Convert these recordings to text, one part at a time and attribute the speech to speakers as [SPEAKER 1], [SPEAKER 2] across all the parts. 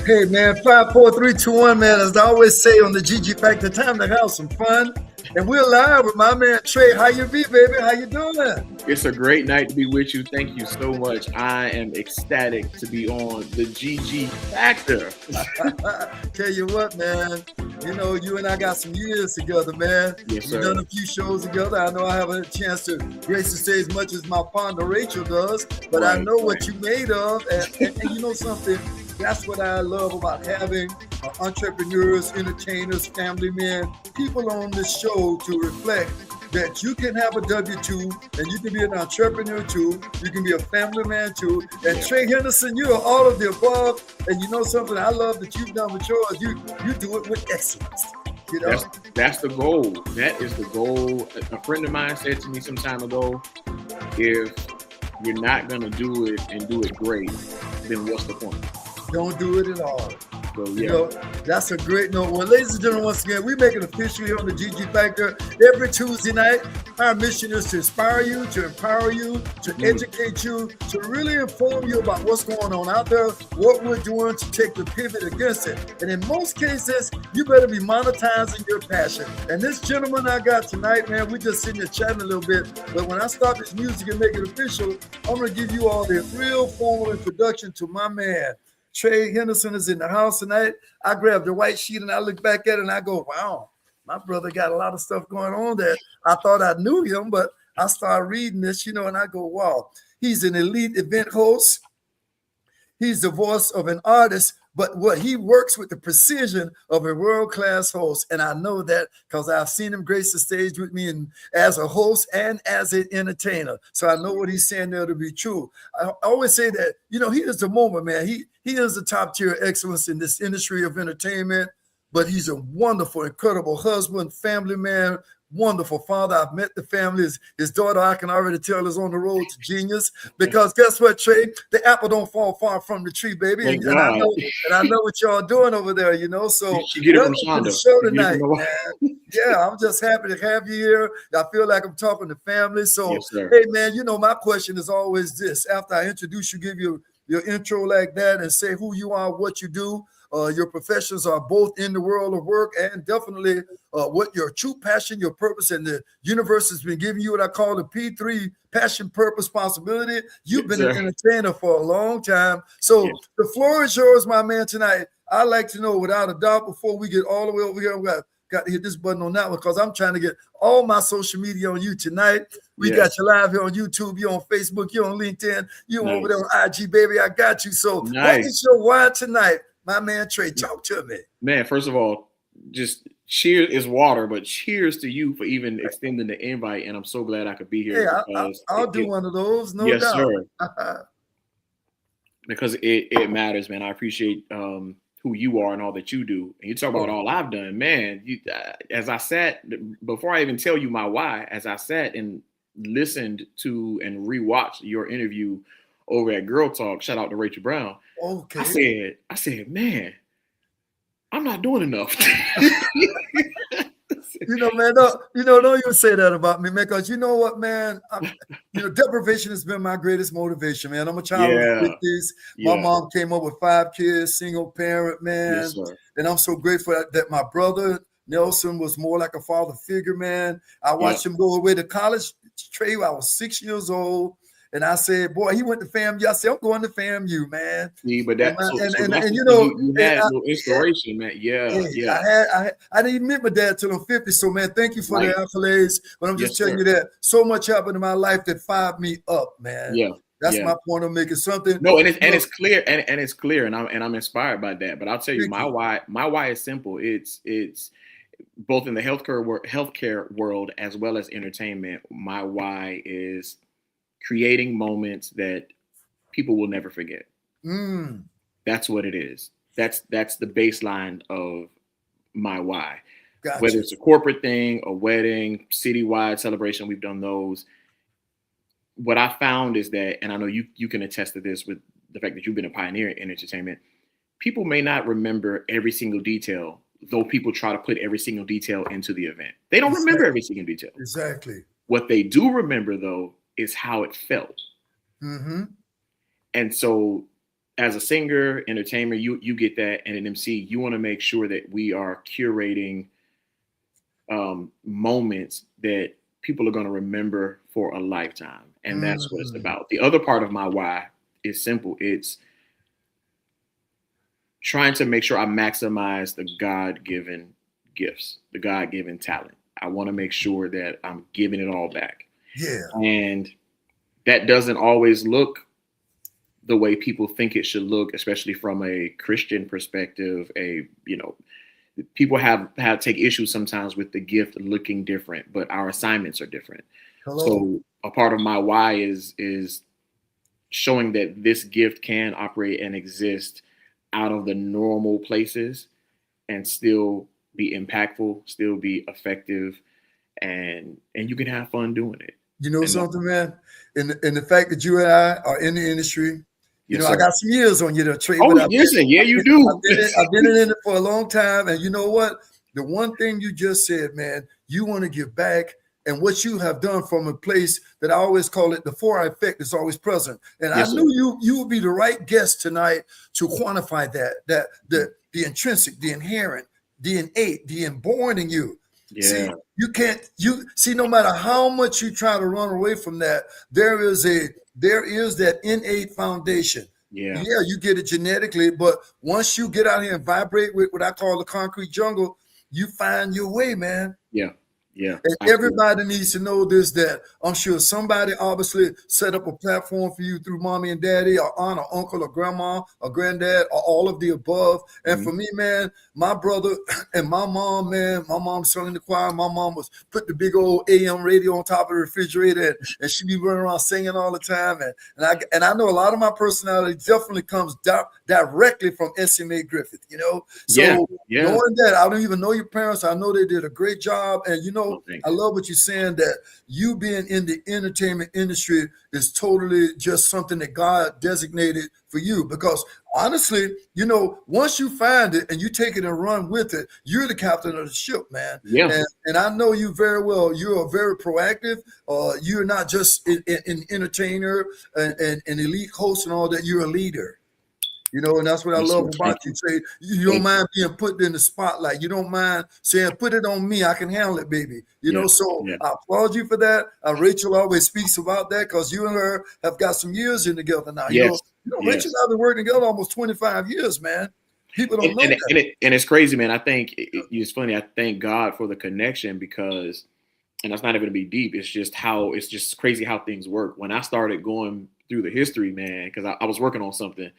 [SPEAKER 1] Hey man, 5 4 3 2 1 man. As I always say on the GG Factor, time to have some fun. And we're live with my man Trey. How you be, baby? How you doing?
[SPEAKER 2] It's a great night to be with you. Thank you so much. I am ecstatic to be on the GG Factor.
[SPEAKER 1] Tell you what, man. You know, you and I got some years together, man.
[SPEAKER 2] Yes, sir.
[SPEAKER 1] We've done a few shows together. I know I haven't had a chance to grace the stage as much as my partner Rachel does, but I know what you made of. And you know something? That's what I love about having entrepreneurs, entertainers, family men, people on this show to reflect that you can have a W-2 and you can be an entrepreneur too. You can be a family man too. And Trey Henderson, you are all of the above. And you know something I love that you've done with yours. You do it with excellence. You know?
[SPEAKER 2] That's the goal. That is the goal. A friend of mine said to me some time ago, if you're not going to do it and do it great, then what's the point?
[SPEAKER 1] Don't do it at all.
[SPEAKER 2] So,
[SPEAKER 1] You know, that's a great note. Well, ladies and gentlemen, once again, we make it official here on the GG Factor every Tuesday night. Our mission is to inspire you, to empower you, to educate you, to really inform you about what's going on out there, what we're doing to take the pivot against it. And in most cases, you better be monetizing your passion. And this gentleman I got tonight, man, we just sitting there chatting a little bit. But when I stop this music and make it official, I'm going to give you all the real formal introduction to my man. Trey Henderson is in the house tonight. I grabbed the white sheet and I look back at it and I go, wow, my brother got a lot of stuff going on that I thought I knew him, but I started reading this, you know, and I go, wow, he's an elite event host. He's the voice of an artist, but what he works with the precision of a world-class host. And I know that because I've seen him grace the stage with me and as a host and as an entertainer. So I know what he's saying there to be true. I always say that, you know, he is the moment, man. He is the top tier excellence in this industry of entertainment, but he's a wonderful, incredible husband, family man, wonderful father. I've met the family. His daughter, I can already tell, is on the road to genius. Because guess what, Trey? The apple don't fall far from the tree, baby. And I know what y'all doing over there, you know. So welcome to the show tonight, man. Yeah, I'm just happy to have you here. I feel like I'm talking to family. So, hey, man, you know, my question is always this. After I introduce you, give you your intro like that and say who you are, what you do. Your professions are both in the world of work and definitely what your true passion, your purpose, and the universe has been giving you what I call the P3 passion, purpose, possibility. You've been an entertainer for a long time. So the floor is yours, my man, tonight. I'd like to know without a doubt before we get all the way over here, we got to hit this button on that one because I'm trying to get all my social media on you tonight. We got you live here on YouTube, you're on Facebook, you're on LinkedIn, you're over there on IG, baby. I got you. So what is your why tonight? My man Trey, talk to me.
[SPEAKER 2] Man, first of all, just cheers is water, but cheers to you for even extending the invite. And I'm so glad I could be here.
[SPEAKER 1] Yeah, I'll do one of those, no doubt.
[SPEAKER 2] Sir. Because it matters, man. I appreciate who you are and all that you do. And you talk about all I've done, man. As I sat, before I even tell you my why, as I sat and listened to and rewatched your interview over at Girl Talk, shout out to Rachel Brown.
[SPEAKER 1] Okay.
[SPEAKER 2] I said, man, I'm not doing enough.
[SPEAKER 1] You know, man, don't even say that about me, man, because you know what, man, deprivation has been my greatest motivation, man. I'm a child of the 50s. My mom came up with 5 kids, single parent, man. And I'm so grateful that my brother, Nelson, was more like a father figure, man. I watched him go away to college. Trey, I was 6 years old. And I said, boy, he went to FAMU. I said, I'm going to FAMU, man.
[SPEAKER 2] See, but that's
[SPEAKER 1] and you know,
[SPEAKER 2] you had no inspiration, man.
[SPEAKER 1] I didn't meet my dad till I'm 50. So, man, thank you for the accolades. But I'm just telling you that so much happened in my life that fired me up, man. That's my point of making something.
[SPEAKER 2] No, and it's clear, and it's clear, and I'm inspired by that. But I'll tell you, my why is simple. It's both in the healthcare world as well as entertainment. My why is creating moments that people will never forget. That's what it is. That's the baseline of my why. Gotcha. Whether it's a corporate thing, a wedding, citywide celebration, we've done those. What I found is that, and I know you can attest to this with the fact that you've been a pioneer in entertainment, people may not remember every single detail, though people try to put every single detail into the event. They don't remember every single detail.
[SPEAKER 1] Exactly.
[SPEAKER 2] What they do remember, though, is how it felt. And so as a singer, entertainer, you get that, and an MC, you want to make sure that we are curating moments that people are going to remember for a lifetime. And that's what it's about. The other part of my why is simple. It's trying to make sure I maximize the God-given gifts, the God-given talent. I want to make sure that I'm giving it all back.
[SPEAKER 1] Yeah.
[SPEAKER 2] And that doesn't always look the way people think it should look, especially from a Christian perspective. People have take issues sometimes with the gift looking different, but our assignments are different.
[SPEAKER 1] Hello.
[SPEAKER 2] So a part of my why is showing that this gift can operate and exist out of the normal places and still be impactful, still be effective, and you can have fun doing it.
[SPEAKER 1] You know something, man? In the fact that you and I are in the industry, I got some years on you to trade.
[SPEAKER 2] Oh, listen, yeah, you do.
[SPEAKER 1] I've been in it for a long time, and you know what? The one thing you just said, man, you want to give back, and what you have done from a place that I always call it the 4 effect is always present. And I knew you would be the right guest tonight to quantify that the intrinsic, the inherent, the innate, the inborn in you.
[SPEAKER 2] Yeah.
[SPEAKER 1] See, no matter how much you try to run away from that, there is that innate foundation.
[SPEAKER 2] Yeah,
[SPEAKER 1] you get it genetically, but once you get out here and vibrate with what I call the concrete jungle, you find your way, man.
[SPEAKER 2] Yeah.
[SPEAKER 1] And everybody needs to know this, that I'm sure somebody obviously set up a platform for you through mommy and daddy or aunt or uncle or grandma or granddad or all of the above. And for me, man, my brother and my mom, man, my mom sung in the choir. My mom was put the big old AM radio on top of the refrigerator, and she'd be running around singing all the time. And I know a lot of my personality definitely comes directly from SMA Griffith, So knowing that, I don't even know your parents. I know they did a great job. And, I love what you're saying, that you being in the entertainment industry is totally just something that God designated for you. Because honestly, once you find it and you take it and run with it, you're the captain of the ship, man.
[SPEAKER 2] Yeah.
[SPEAKER 1] And I know you very well. You're very proactive. You're not just an entertainer and an elite host and all that. You're a leader. And that's what I love about you. Say you don't mind being put in the spotlight. You don't mind saying, "Put it on me. I can handle it, baby." I applaud you for that. Rachel always speaks about that because you and her have got some years in together now. Rachel and I have been working together almost 25 years, man. People don't know that.
[SPEAKER 2] And it's crazy, man. I think it's funny. I thank God for the connection because, and that's not even to be deep. It's just crazy how things work. When I started going through the history, man, because I was working on something.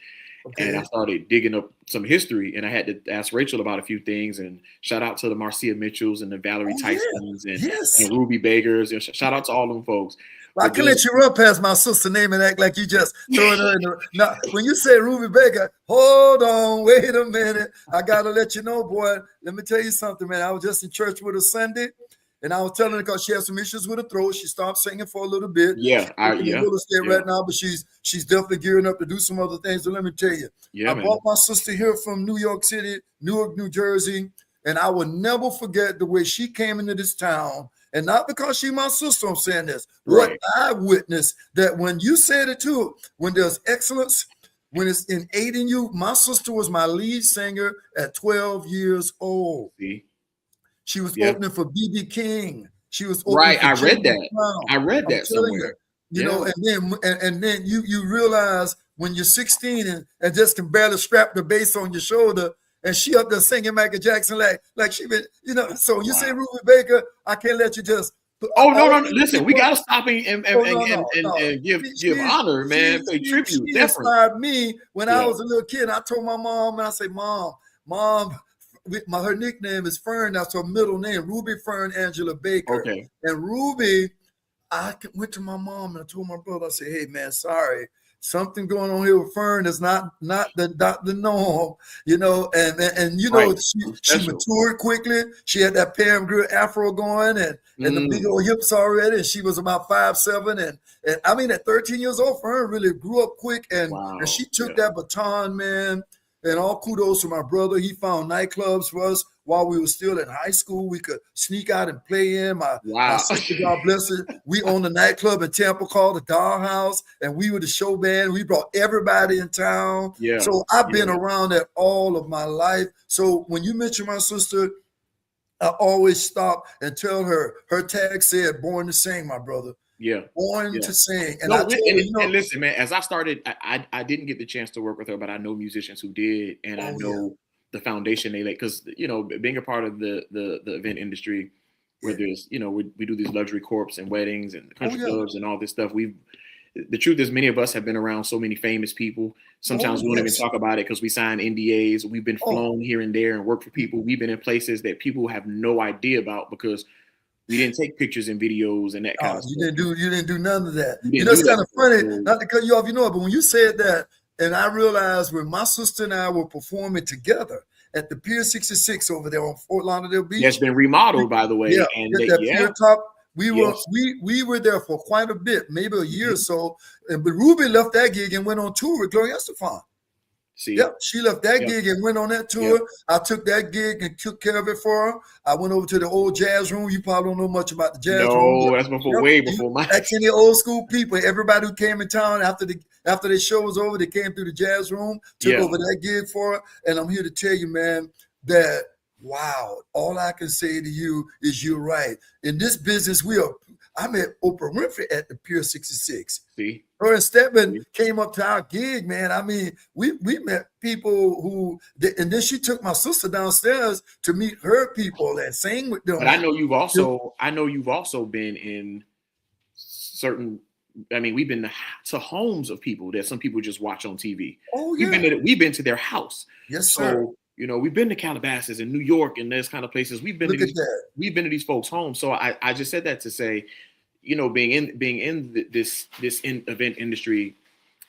[SPEAKER 2] Okay. And I started digging up some history, and I had to ask Rachel about a few things. And shout out to the Marcia Mitchells and the Valerie Tysons and Ruby Bakers. And shout out to all them folks.
[SPEAKER 1] I can let you run past my sister name and act like you just throwing her in the. Now, when you say Ruby Baker, hold on, wait a minute. I gotta let you know, boy. Let me tell you something, man. I was just in church with her Sunday. And I was telling her because she has some issues with her throat. She stopped singing for a little bit. Right now, but she's definitely gearing up to do some other things. So let me tell you, I brought my sister here from New York City, Newark, New Jersey, and I will never forget the way she came into this town. And not because she's my sister, I'm saying this. What I witnessed, that when you said it too, when there's excellence, when it's innate in you, my sister was my lead singer at 12 years old.
[SPEAKER 2] See?
[SPEAKER 1] She was opening for B.B. King. She was opening for
[SPEAKER 2] I read that somewhere.
[SPEAKER 1] And then you realize when you're 16 and just can barely strap the bass on your shoulder, and she up there singing Michael Jackson like she been, So you say Ruby Baker, I can't let you just.
[SPEAKER 2] No. Listen, we gotta stop and give honor, man. Pay tribute.
[SPEAKER 1] She inspired me when I was a little kid. I told my mom, and I say, Mom. Her nickname is Fern. That's her middle name, Ruby Fern Angela Baker. Okay. And Ruby, I went to my mom and I told my brother, I said, "Hey, man, sorry, something going on here with Fern is not the norm, she matured quickly. She had that Pam Grier afro going and the big old hips already. And she was about 5'7", and I mean at 13 years old, Fern really grew up quick and she took that baton, man." And all kudos to my brother. He found nightclubs for us while we were still in high school. We could sneak out and play in. My
[SPEAKER 2] Wow.
[SPEAKER 1] sister, God bless her, we owned a nightclub in Tampa called the Dollhouse, and we were the show band. We brought everybody in town.
[SPEAKER 2] Yeah.
[SPEAKER 1] So I've been around that all of my life. So when you mention my sister, I always stop and tell her, her tag said, born to sing, my brother.
[SPEAKER 2] Yeah.
[SPEAKER 1] Born to sing. And
[SPEAKER 2] no,
[SPEAKER 1] I told her,
[SPEAKER 2] and listen, man, as I started, I didn't get the chance to work with her, but I know musicians who did, and I know the foundation they laid, because, you know, being a part of the event industry, where there's, you know, we do these luxury corps and weddings and country clubs and all this stuff. The truth is, many of us have been around so many famous people. Sometimes we don't even talk about it because we sign NDAs. We've been flown here and there and worked for people. We've been in places that people have no idea about because we didn't take pictures and videos and that kind of stuff.
[SPEAKER 1] You didn't do none of that. You know, it's kind of funny, not to cut you off, you know, but when you said that, and I realized when my sister and I were performing together at the Pier 66 over there on Fort Lauderdale Beach.
[SPEAKER 2] It's been remodeled, by the way.
[SPEAKER 1] Yeah,
[SPEAKER 2] and
[SPEAKER 1] Pier top. We were there for quite a bit, maybe a year or so. But Ruby left that gig and went on tour with Gloria Estefan. Yep, she left that gig and went on that tour. Yep. I took that gig and took care of it for her. I went over to the old jazz room. You probably don't know much about the jazz room.
[SPEAKER 2] No, that's before, way before mine.
[SPEAKER 1] That's any old school people. Everybody who came in town after the show was over, they came through the jazz room, took over that gig for her. And I'm here to tell you, man, that wow, all I can say to you is you're right. In this business, I met Oprah Winfrey at the Pier 66.
[SPEAKER 2] See?
[SPEAKER 1] Her and Stedman came up to our gig, man. I mean, we met people who, and then she took my sister downstairs to meet her people and sing with them.
[SPEAKER 2] But I know you've also been in certain, I mean, we've been to homes of people that some people just watch on TV.
[SPEAKER 1] Oh, yeah.
[SPEAKER 2] We've been to their house.
[SPEAKER 1] Yes, sir.
[SPEAKER 2] So, you know, we've been to Calabasas and New York and those kind of places. We've been to these folks' homes. So I just said that to say, you know, being in this event industry,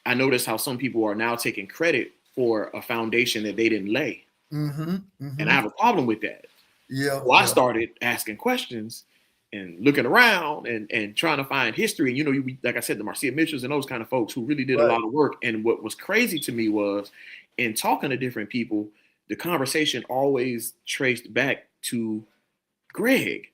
[SPEAKER 2] I noticed how some people are now taking credit for a foundation that they didn't lay. And I have a problem with that.
[SPEAKER 1] Yeah.
[SPEAKER 2] So I started asking questions and looking around and trying to find history. And, you know, like I said, the Marcia Mitchells and those kind of folks who really did a lot of work. And what was crazy to me was, in talking to different people, the conversation always traced back to Greg.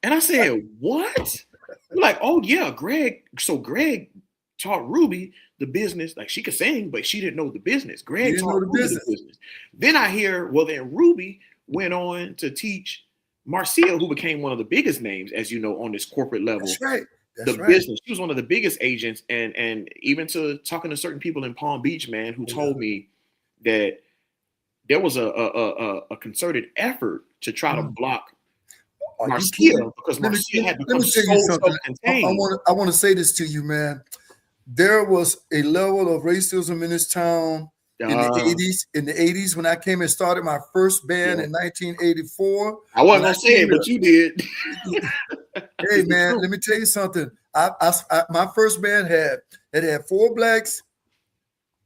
[SPEAKER 2] And I said, what? You're like, oh yeah, Greg. So Greg taught Ruby the business. Like, she could sing, but she didn't know the business. Greg taught Ruby the business. Then I hear, well, then Ruby went on to teach Marcia, who became one of the biggest names, as you know, on this corporate level.
[SPEAKER 1] That's right.
[SPEAKER 2] Business. She was one of the biggest agents, and even to talking to certain people in Palm Beach, man, who told me that there was a concerted effort to try to block Marcia because Marcia had become so self-contained.
[SPEAKER 1] I want to say this to you, man. There was a level of racism in this town in the 80s when I came and started my first band in 1984.
[SPEAKER 2] I wasn't gonna say it, but you did.
[SPEAKER 1] Hey, man, let me tell you something. My first band had 4 blacks,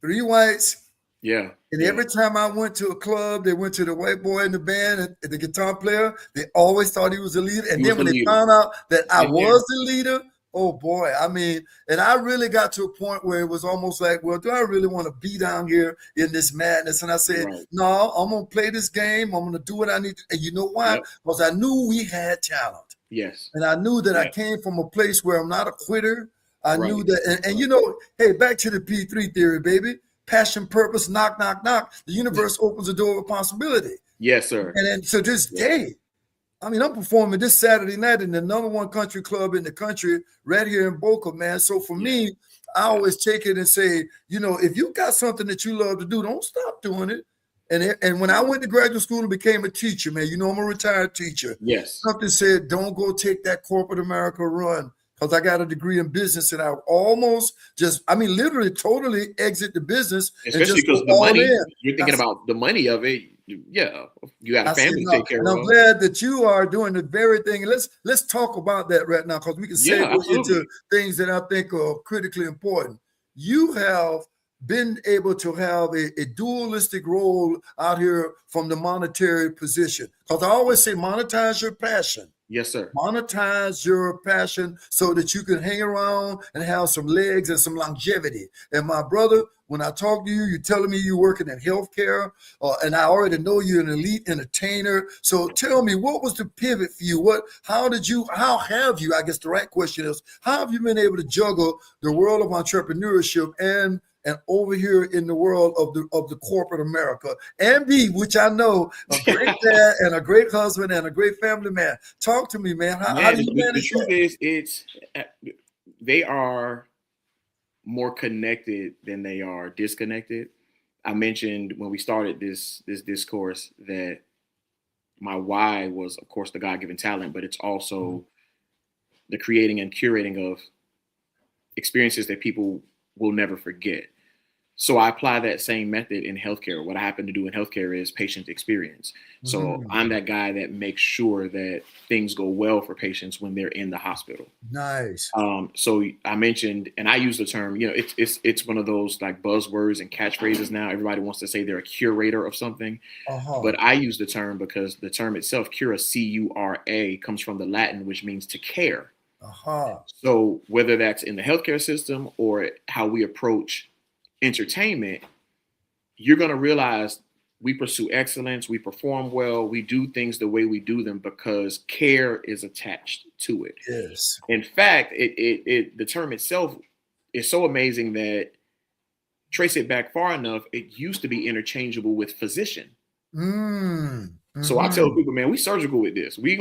[SPEAKER 1] 3 whites.
[SPEAKER 2] Yeah.
[SPEAKER 1] And every time I went to a club, they went to the white boy in the band, and the guitar player. They always thought he was the leader. And then when they found out that I was the leader, oh boy, I mean, and I really got to a point where it was almost like, well, do I really want to be down here in this madness? And I said, no, I'm going to play this game. I'm going to do what I need to. And you know why? Because I knew we had talent.
[SPEAKER 2] Yes.
[SPEAKER 1] And I knew that I came from a place where I'm not a quitter. I knew that. And you know, hey, back to the P3 theory, baby. Passion, purpose, knock, knock, knock. The universe opens the door of possibility.
[SPEAKER 2] Yes, sir.
[SPEAKER 1] And then, so this day, I mean, I'm performing this Saturday night in the #1 country club in the country right here in Boca, man. So for me, I always take it and say, you know, if you got something that you love to do, don't stop doing it. And when I went to graduate school and became a teacher, man, you know, I'm a retired teacher.
[SPEAKER 2] Yes.
[SPEAKER 1] Something said, don't go take that corporate America run. Because I got a degree in business and I almost literally totally exit the business.
[SPEAKER 2] Especially because the money, you're thinking about the money of it. You got a family to take care of.
[SPEAKER 1] And I'm glad that you are doing the very thing. Let's talk about that right now, because we can segue into things that I think are critically important. You have been able to have a dualistic role out here from the monetary position. Because I always say monetize your passion.
[SPEAKER 2] Yes, sir.
[SPEAKER 1] Monetize your passion so that you can hang around and have some legs and some longevity. And my brother, when I talk to you, you're telling me you're working in healthcare, and I already know you're an elite entertainer. So tell me, what was the pivot for you? How have you, I guess the right question is, how have you been able to juggle the world of entrepreneurship and over here in the world of the corporate America, and be, which I know, a great dad and a great husband and a great family man? Talk to me, man. How do you
[SPEAKER 2] The
[SPEAKER 1] manage
[SPEAKER 2] truth
[SPEAKER 1] that?
[SPEAKER 2] is, they are more connected than they are disconnected. I mentioned when we started this discourse that my why was, of course, the God-given talent, but it's also the creating and curating of experiences that people will never forget. So I apply that same method in healthcare. What I happen to do in healthcare is patient experience. So I'm that guy that makes sure that things go well for patients when they're in the hospital.
[SPEAKER 1] Nice.
[SPEAKER 2] So I mentioned, and I use the term, it's one of those like buzzwords and catchphrases now. Everybody wants to say they're a curator of something, but I use the term because the term itself, cura, C-U-R-A, comes from the Latin, which means to care. So whether that's in the healthcare system or how we approach entertainment, you're going to realize we pursue excellence, we perform well, we do things the way we do them because care is attached to it.
[SPEAKER 1] Yes.
[SPEAKER 2] In fact, the term itself is so amazing that trace it back far enough, it used to be interchangeable with physician. So I tell people, man, we surgical with this. We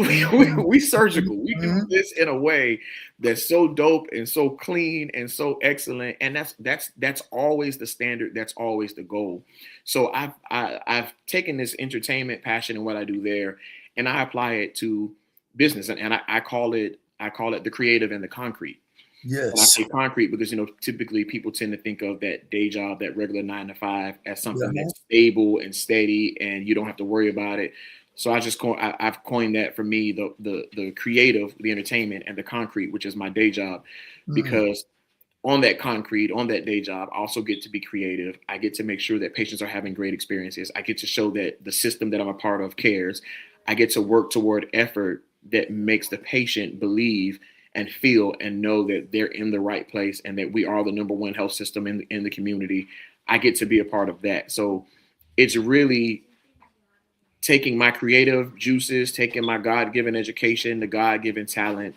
[SPEAKER 2] surgical. We do this in a way that's so dope and so clean and so excellent. And that's always the standard. That's always the goal. So I've taken this entertainment passion and what I do there, and I apply it to business. And I call it the creative and the concrete.
[SPEAKER 1] Yes.
[SPEAKER 2] And I say concrete because, typically people tend to think of that day job, that regular 9 to 5 as something that's stable and steady and you don't have to worry about it. So I've coined that for me, the creative, the entertainment, and the concrete, which is my day job, because on that concrete, on that day job, I also get to be creative. I get to make sure that patients are having great experiences. I get to show that the system that I'm a part of cares. I get to work toward effort that makes the patient believe and feel and know that they're in the right place and that we are the number one health system in the community. I get to be a part of that. So it's really taking my creative juices, taking my God-given education, the God-given talent,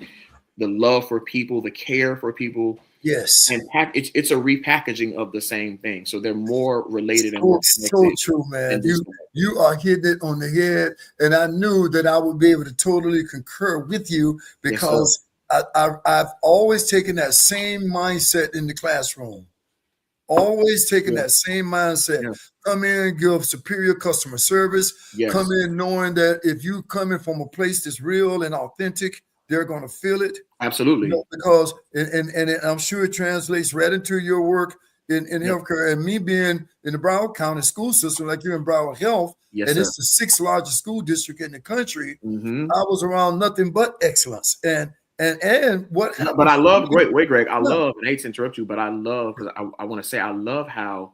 [SPEAKER 2] the love for people, the care for people.
[SPEAKER 1] Yes.
[SPEAKER 2] And it's a repackaging of the same thing. So they're more related and
[SPEAKER 1] so,
[SPEAKER 2] more
[SPEAKER 1] so true, man. You are hitting it on the head. And I knew that I would be able to totally concur with you because I've always taken that same mindset in the classroom. Always taking that same mindset. Come in, give superior customer service. Come in knowing that if you come in from a place that's real and authentic, they're going to feel it.
[SPEAKER 2] Absolutely.
[SPEAKER 1] Because, and I'm sure it translates right into your work in healthcare. And me being in the Broward County school system, like you're in Broward Health, and it's the 6th largest school district in the country, I was around nothing but excellence. And what happened?
[SPEAKER 2] But I love, Greg, I love, and I hate to interrupt you, but I love, because I want to say, I love how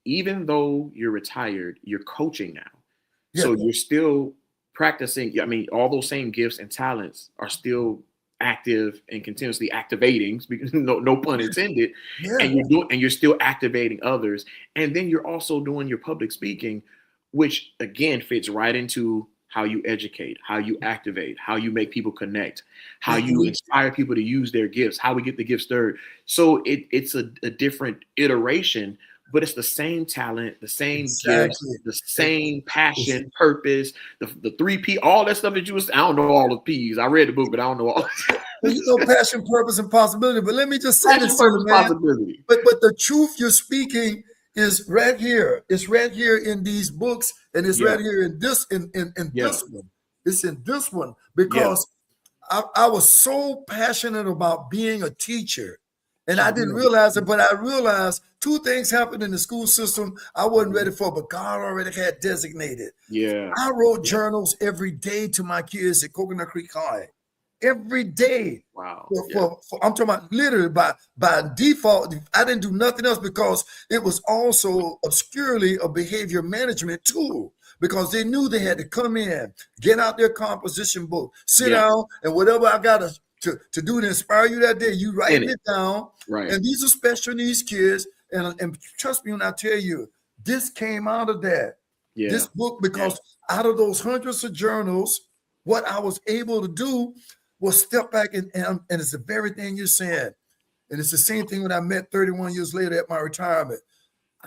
[SPEAKER 2] even though you're retired, you're coaching now. So you're still practicing. I mean, all those same gifts and talents are still active and continuously activating, because no pun intended. And you're still activating others. And then you're also doing your public speaking, which again fits right into how you educate, how you activate, how you make people connect, how you inspire people to use their gifts, how we get the gifts stirred. So it's a different iteration, but it's the same talent, the same gifts, the same passion, purpose, the 3 P, all that stuff that you was. I don't know all the P's. I read the book, but I don't know all.
[SPEAKER 1] Passion, purpose, and possibility. But let me just say this, man. But the truth you're speaking is right here. It's right here in these books, and it's right here in this this one. It's in this one because I was so passionate about being a teacher, and I didn't realize it. But I realized 2 things happened in the school system I wasn't ready for, but God already had designated. I wrote journals every day to my kids at Coconut Creek High. Every day.
[SPEAKER 2] Wow.
[SPEAKER 1] I'm talking about literally by default. I didn't do nothing else because it was also obscurely a behavior management tool. because they knew they had to come in, get out their composition book, sit
[SPEAKER 2] Yeah.
[SPEAKER 1] down, and whatever I got to do to inspire you that day, you writing it down.
[SPEAKER 2] Right.
[SPEAKER 1] And these are special needs kids. And trust me when I tell you, this came out of that.
[SPEAKER 2] Yeah.
[SPEAKER 1] This book, because out of those hundreds of journals, what I was able to do was step back and it's the very thing you're saying. And it's the same thing when I met 31 years later at my retirement.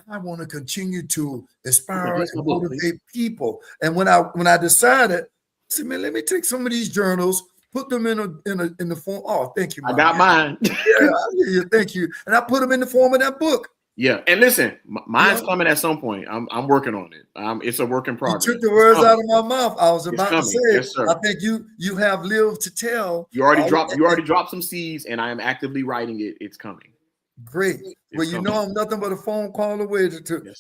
[SPEAKER 1] I want to continue to inspire and motivate people. And when I decided, I said, man, let me take some of these journals, put them in the form. Oh, thank you,
[SPEAKER 2] I got mine.
[SPEAKER 1] Yeah, thank you. And I put them in the form of that book.
[SPEAKER 2] Yeah, and listen, mine's coming at some point. I'm working on it. It's a work in progress.
[SPEAKER 1] You took the words out of my mouth. I was about to say,
[SPEAKER 2] yes, sir.
[SPEAKER 1] I think you have lived to tell.
[SPEAKER 2] You already dropped some seeds, and I am actively writing it. It's coming.
[SPEAKER 1] Great. Well, you know I'm nothing but a phone call away to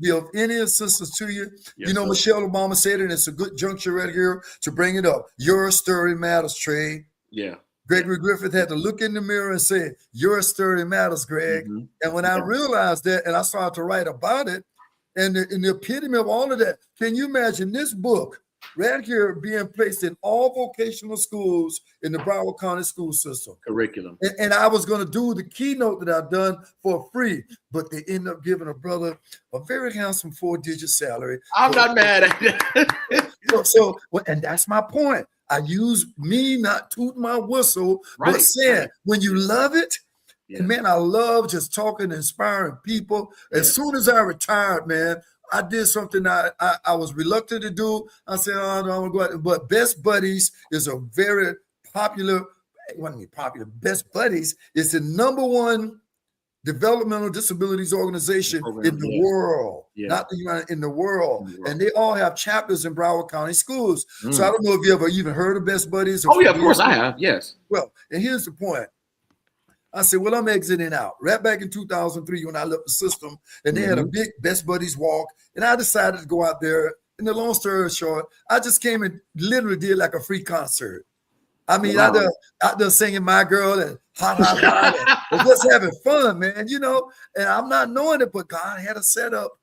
[SPEAKER 1] be of any assistance to you.
[SPEAKER 2] Yes,
[SPEAKER 1] you know, Michelle Obama said it, and it's a good juncture right here to bring it up. Your story matters, Trey.
[SPEAKER 2] Yeah.
[SPEAKER 1] Gregory Griffith had to look in the mirror and say, your story matters, Greg. Mm-hmm. And when I realized that and I started to write about it, and the epitome of all of that, can you imagine this book right here being placed in all vocational schools in the Broward County school system?
[SPEAKER 2] Curriculum.
[SPEAKER 1] And I was going to do the keynote that I've done for free, but they ended up giving a brother a very handsome 4-digit salary.
[SPEAKER 2] I'm not mad at that.
[SPEAKER 1] And that's my point. I use me not tooting my whistle, but saying when you love it, and man, I love just talking, inspiring people. As soon as I retired, man, I did something I was reluctant to do. I said, oh, no, I want to go out. But Best Buddies is a very popular, Best Buddies is the #1 developmental disabilities organization in the world, not the United, in the world. And they all have chapters in Broward County schools. So I don't know if you ever even heard of Best Buddies.
[SPEAKER 2] Oh, yeah, of course I have. Yes.
[SPEAKER 1] Well, and here's the point. I said, well, I'm exiting out. Right back in 2003 when I left the system, and they had a big Best Buddies walk, and I decided to go out there. And the long story short, I just came and literally did like a free concert. I mean, out there singing My Girl and hot, hot, hot, and just having fun, man, you know. And I'm not knowing it, but God had a setup.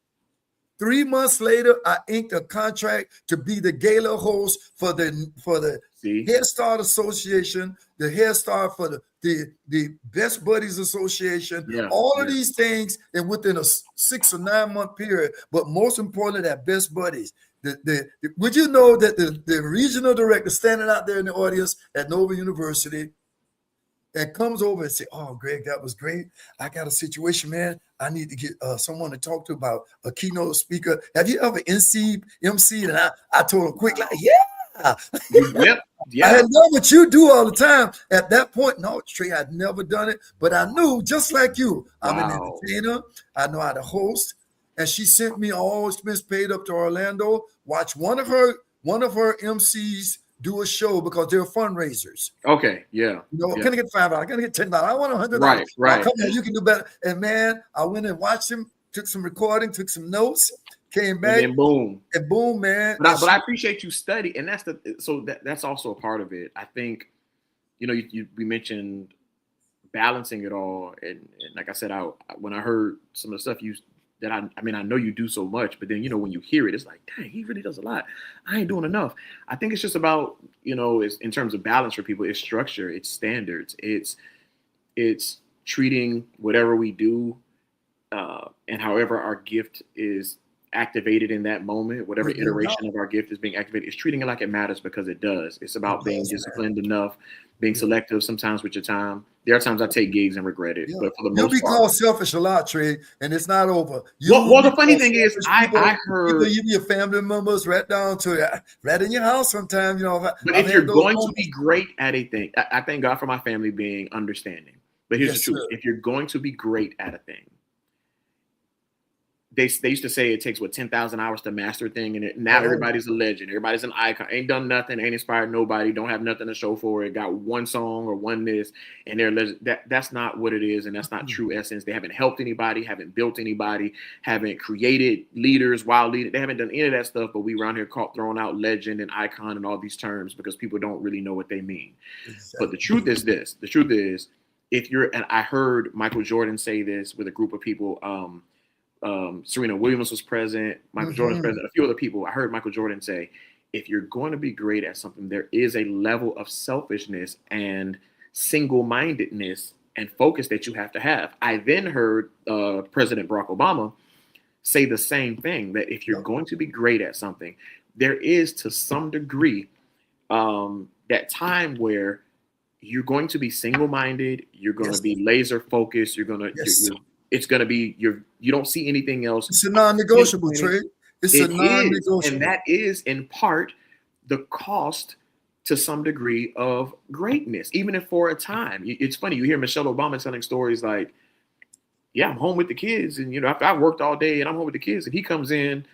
[SPEAKER 1] 3 months later, I inked a contract to be the gala host for the Head Start Association, the Head Start for the Best Buddies Association, all of these things, and within a 6 or 9 month period. But most importantly, that Best Buddies. Would you know that the regional director standing out there in the audience at Nova University and comes over and say, oh, Greg, that was great. I got a situation, man. I need to get someone to talk to about a keynote speaker. Have you ever MC'd? And I told him quick, like, yeah. I had done what you do all the time. At that point, no, Trey, I'd never done it. But I knew, just like you, I'm an entertainer. I know how to host. And she sent me all expense paid up to Orlando. Watch one of her MCs do a show because they're fundraisers.
[SPEAKER 2] Okay, yeah.
[SPEAKER 1] You know, can I get $5? Can I get $10? I want $100.
[SPEAKER 2] Right.
[SPEAKER 1] Come on, you can do better. And man, I went and watched him, took some recording, took some notes, came back,
[SPEAKER 2] and boom,
[SPEAKER 1] man.
[SPEAKER 2] But I appreciate you study, and that's also a part of it. I think, you know, we mentioned balancing it all, and like I said, when I heard some of the stuff I know you do so much, but then, you know, when you hear it, it's like, dang, he really does a lot. I ain't doing enough. I think it's just about, you know, it's, in terms of balance for people, it's structure, it's standards, it's treating whatever we do and however our gift is activated in that moment, whatever iteration of our gift is being activated, it's treating it like it matters, because it does. It's about being disciplined enough, being selective sometimes with your time. There are times I take gigs and regret it, but for the most part,
[SPEAKER 1] you'll be called selfish a lot, Trey, and it's not over.
[SPEAKER 2] Well, the funny thing is, I heard
[SPEAKER 1] you your family members right down to right in your house sometimes, you know.
[SPEAKER 2] But if you're going to be great at a thing, I thank God for my family being understanding. But here's the truth: if you're going to be great at a thing, they used to say it takes 10,000 hours to master a thing, and now everybody's a legend, everybody's an icon, ain't done nothing, ain't inspired nobody, don't have nothing to show for it, got one song or one this, and they're legend. That's not what it is, and that's not true essence. They haven't helped anybody, haven't built anybody, haven't created leaders, wild leaders. They haven't done any of that stuff, but we around here throwing out legend and icon and all these terms because people don't really know what they mean. Exactly. But the truth is this: and I heard Michael Jordan say this with a group of people. Serena Williams was present, Michael Jordan was present, a few other people. I heard Michael Jordan say, if you're going to be great at something, there is a level of selfishness and single-mindedness and focus that you have to have. I then heard President Barack Obama say the same thing, that if you're going to be great at something, there is to some degree that time where you're going to be single-minded, you're going to be laser focused, you're going to, it's going to be, you don't see anything else.
[SPEAKER 1] It's a non-negotiable, Trey. It's a non-negotiable.
[SPEAKER 2] And that is in part the cost to some degree of greatness, even if for a time. It's funny, you hear Michelle Obama telling stories like, yeah, I'm home with the kids, and after I worked all day and I'm home with the kids, and he comes in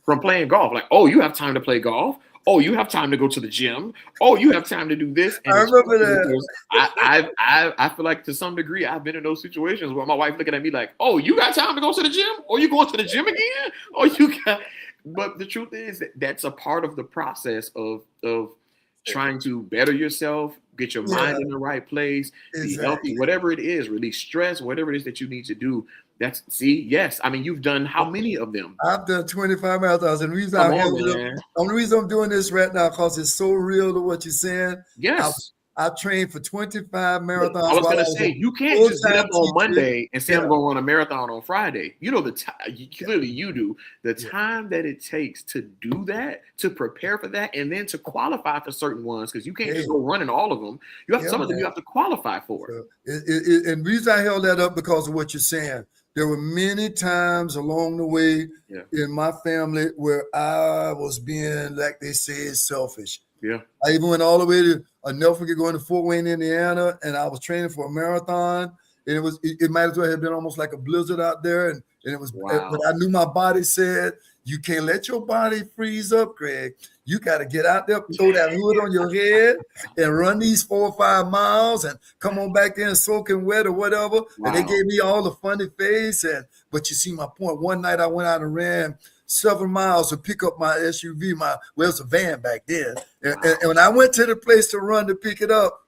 [SPEAKER 2] from playing golf, like, oh, you have time to play golf? Oh, you have time to go to the gym? Oh, you have time to do this? And
[SPEAKER 1] I remember that.
[SPEAKER 2] I feel like to some degree I've been in those situations where my wife looking at me like, oh, you got time to go to the gym? Or you going to the gym again? Oh, you got. But the truth is that that's a part of the process of trying to better yourself, get your mind in the right place, be healthy, whatever it is, release stress, whatever it is that you need to do. Yes. I mean, you've done how many of them?
[SPEAKER 1] I've done 25 marathons. And the reason I'm doing this right now, because it's so real to what you're saying.
[SPEAKER 2] Yes.
[SPEAKER 1] I trained for 25 marathons.
[SPEAKER 2] I was going to say, you can't just get up on Monday and say, I'm going to run a marathon on Friday. Clearly you do. The time that it takes to do that, to prepare for that, and then to qualify for certain ones, because you can't just go running all of them. You have some of them you have to qualify for.
[SPEAKER 1] And the reason I held that up because of what you're saying. There were many times along the way in my family where I was being, like they say, selfish.
[SPEAKER 2] Yeah.
[SPEAKER 1] I even went all the way to, I'll never forget going to Fort Wayne, Indiana, and I was training for a marathon. And it might as well have been almost like a blizzard out there. And it was, but I knew my body said, you can't let your body freeze up, Craig. You got to get out there, throw that hood on your head and run these 4 or 5 miles and come on back there and soaking wet or whatever. Wow. And they gave me all the funny face. But you see my point. One night I went out and ran 7 miles to pick up my SUV. It was a van back then. And when I went to the place to run to pick it up,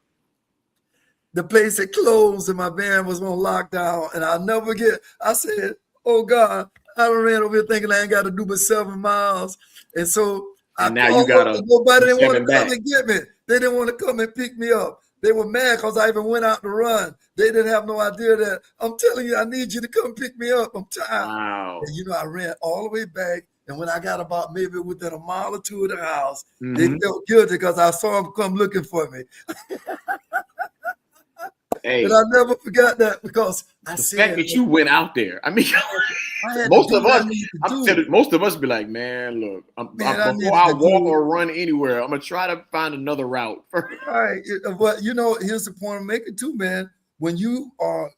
[SPEAKER 1] the place had closed and my van was on lockdown. And I'll never forget, I said, oh God, I done ran over here thinking I ain't got to do but 7 miles. And so
[SPEAKER 2] now you got to
[SPEAKER 1] nobody didn't want to come and get me. They didn't want to come and pick me up. They were mad because I even went out to run. They didn't have no idea that I'm telling you, I need you to come pick me up. I'm tired.
[SPEAKER 2] Wow.
[SPEAKER 1] And I ran all the way back. And when I got about maybe within a mile or two of the house, they felt guilty because I saw them come looking for me.
[SPEAKER 2] Hey,
[SPEAKER 1] and I never forgot that because
[SPEAKER 2] the fact that you went out there. I mean, most of us be like, man, look, before I walk or run anywhere, I'm gonna try to find another route.
[SPEAKER 1] Right, but here's the point I'm making too, man. When you are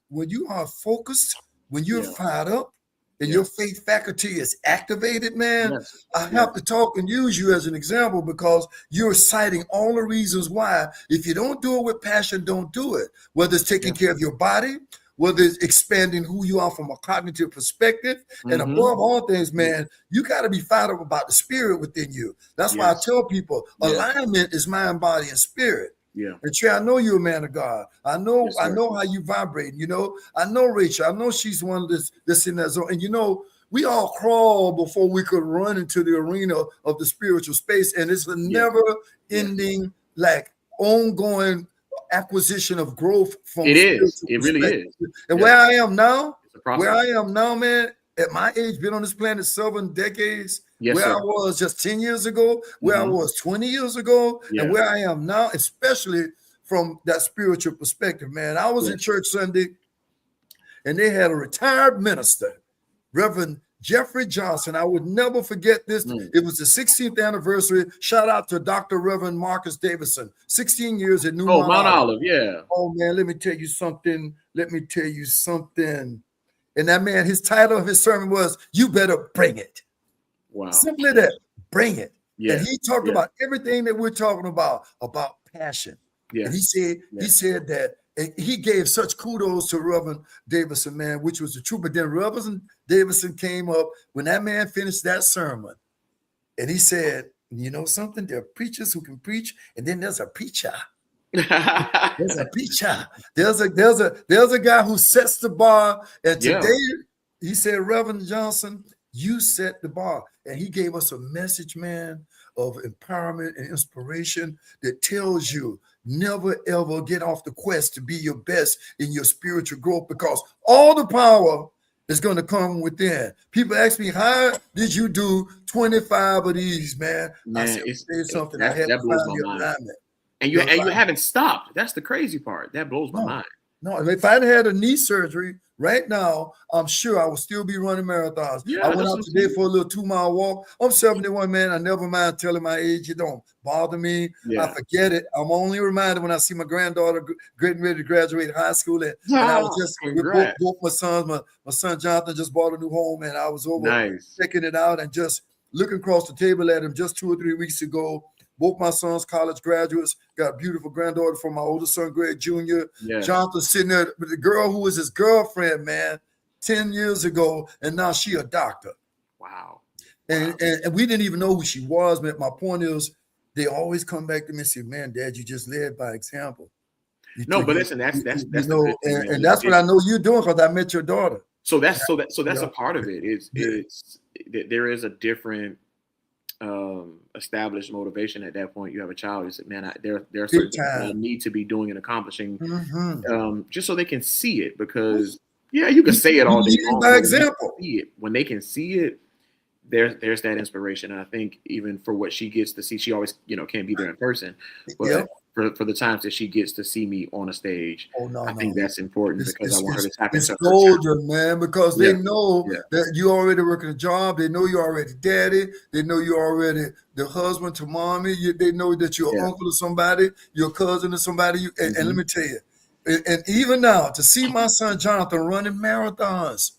[SPEAKER 1] focused, when you're fired up, and your faith faculty is activated, man, I have to talk and use you as an example because you're citing all the reasons why. If you don't do it with passion, don't do it. Whether it's taking care of your body, whether it's expanding who you are from a cognitive perspective, and above all things, man, you got to be fired up about the spirit within you. That's why I tell people alignment is mind, body, and spirit.
[SPEAKER 2] Yeah.
[SPEAKER 1] And Trey, I know you're a man of God. I know how you vibrate. I know Rachel. I know she's one of this in that zone. And we all crawl before we could run into the arena of the spiritual space. And it's a never ending, like ongoing acquisition of growth from
[SPEAKER 2] it is. It really is.
[SPEAKER 1] And where I am now, man, at my age, been on this planet 7 decades, I was just 10 years ago, where I was 20 years ago, and where I am now, especially from that spiritual perspective, man. I was in church Sunday, and they had a retired minister, Reverend Jeffrey Johnson. I would never forget this. It was the 16th anniversary. Shout out to Dr. Reverend Marcus Davison. 16 years at New Mount
[SPEAKER 2] Olive, yeah.
[SPEAKER 1] Oh, man, let me tell you something. And that man, his title of his sermon was, "You better bring it."
[SPEAKER 2] Wow.
[SPEAKER 1] Simply that, bring it.
[SPEAKER 2] Yeah.
[SPEAKER 1] And he talked about everything that we're talking about passion. Yeah. And he said that, and he gave such kudos to Reverend Davison, man, which was the truth. But then Reverend Davison came up when that man finished that sermon, and he said, "You know something? There are preachers who can preach, and then there's a preacher." There's a preacher. There's a guy who sets the bar. And today, he said, Reverend Johnson, you set the bar. And he gave us a message, man, of empowerment and inspiration that tells you never, ever get off the quest to be your best in your spiritual growth, because all the power is going to come within. People ask me, how did you do 25 of these, man? I
[SPEAKER 2] Man,
[SPEAKER 1] said, there's something I had
[SPEAKER 2] that
[SPEAKER 1] to
[SPEAKER 2] blows
[SPEAKER 1] find
[SPEAKER 2] my
[SPEAKER 1] the
[SPEAKER 2] mind.
[SPEAKER 1] alignment.
[SPEAKER 2] And you haven't stopped. That's the crazy part. That blows my mind.
[SPEAKER 1] No, if I'd had a knee surgery right now, I'm sure I would still be running marathons.
[SPEAKER 2] Yeah,
[SPEAKER 1] I went out today for a little 2-mile walk. I'm 71, man. I never mind telling my age. It don't bother me.
[SPEAKER 2] Yeah.
[SPEAKER 1] I forget it. I'm only reminded when I see my granddaughter getting ready to graduate high school. And I was just with both my sons. My son Jonathan just bought a new home, and I was over checking it out and just looking across the table at him just 2 or 3 weeks ago. Both my sons, college graduates, got a beautiful granddaughter from my oldest son, Greg Jr. Yeah. Jonathan sitting there with the girl who was his girlfriend, man, 10 years ago, and now she a doctor.
[SPEAKER 2] Wow.
[SPEAKER 1] And we didn't even know who she was, man. My point is, they always come back to me and say, man, Dad, you just led by example.
[SPEAKER 2] But listen, that's
[SPEAKER 1] and that's what I know you're doing, because I met your daughter.
[SPEAKER 2] So that's a part of it. It's there is a different established motivation at that point. You have a child, you say, man, there are certain things I need to be doing and accomplishing, just so they can see it, because you can say it all day long,
[SPEAKER 1] by example.
[SPEAKER 2] See it. When they can see it, there's that inspiration. And I think even for what she gets to see, she always can't be there in person, but for the times that she gets to see me on a stage, I think that's important, because I want her to tap into her
[SPEAKER 1] golden, man, because they know that you already working a job. They know you're already daddy. They know you're already the husband to mommy. They know that you're uncle to somebody, your cousin to somebody. And let me tell you, and even now, to see my son Jonathan running marathons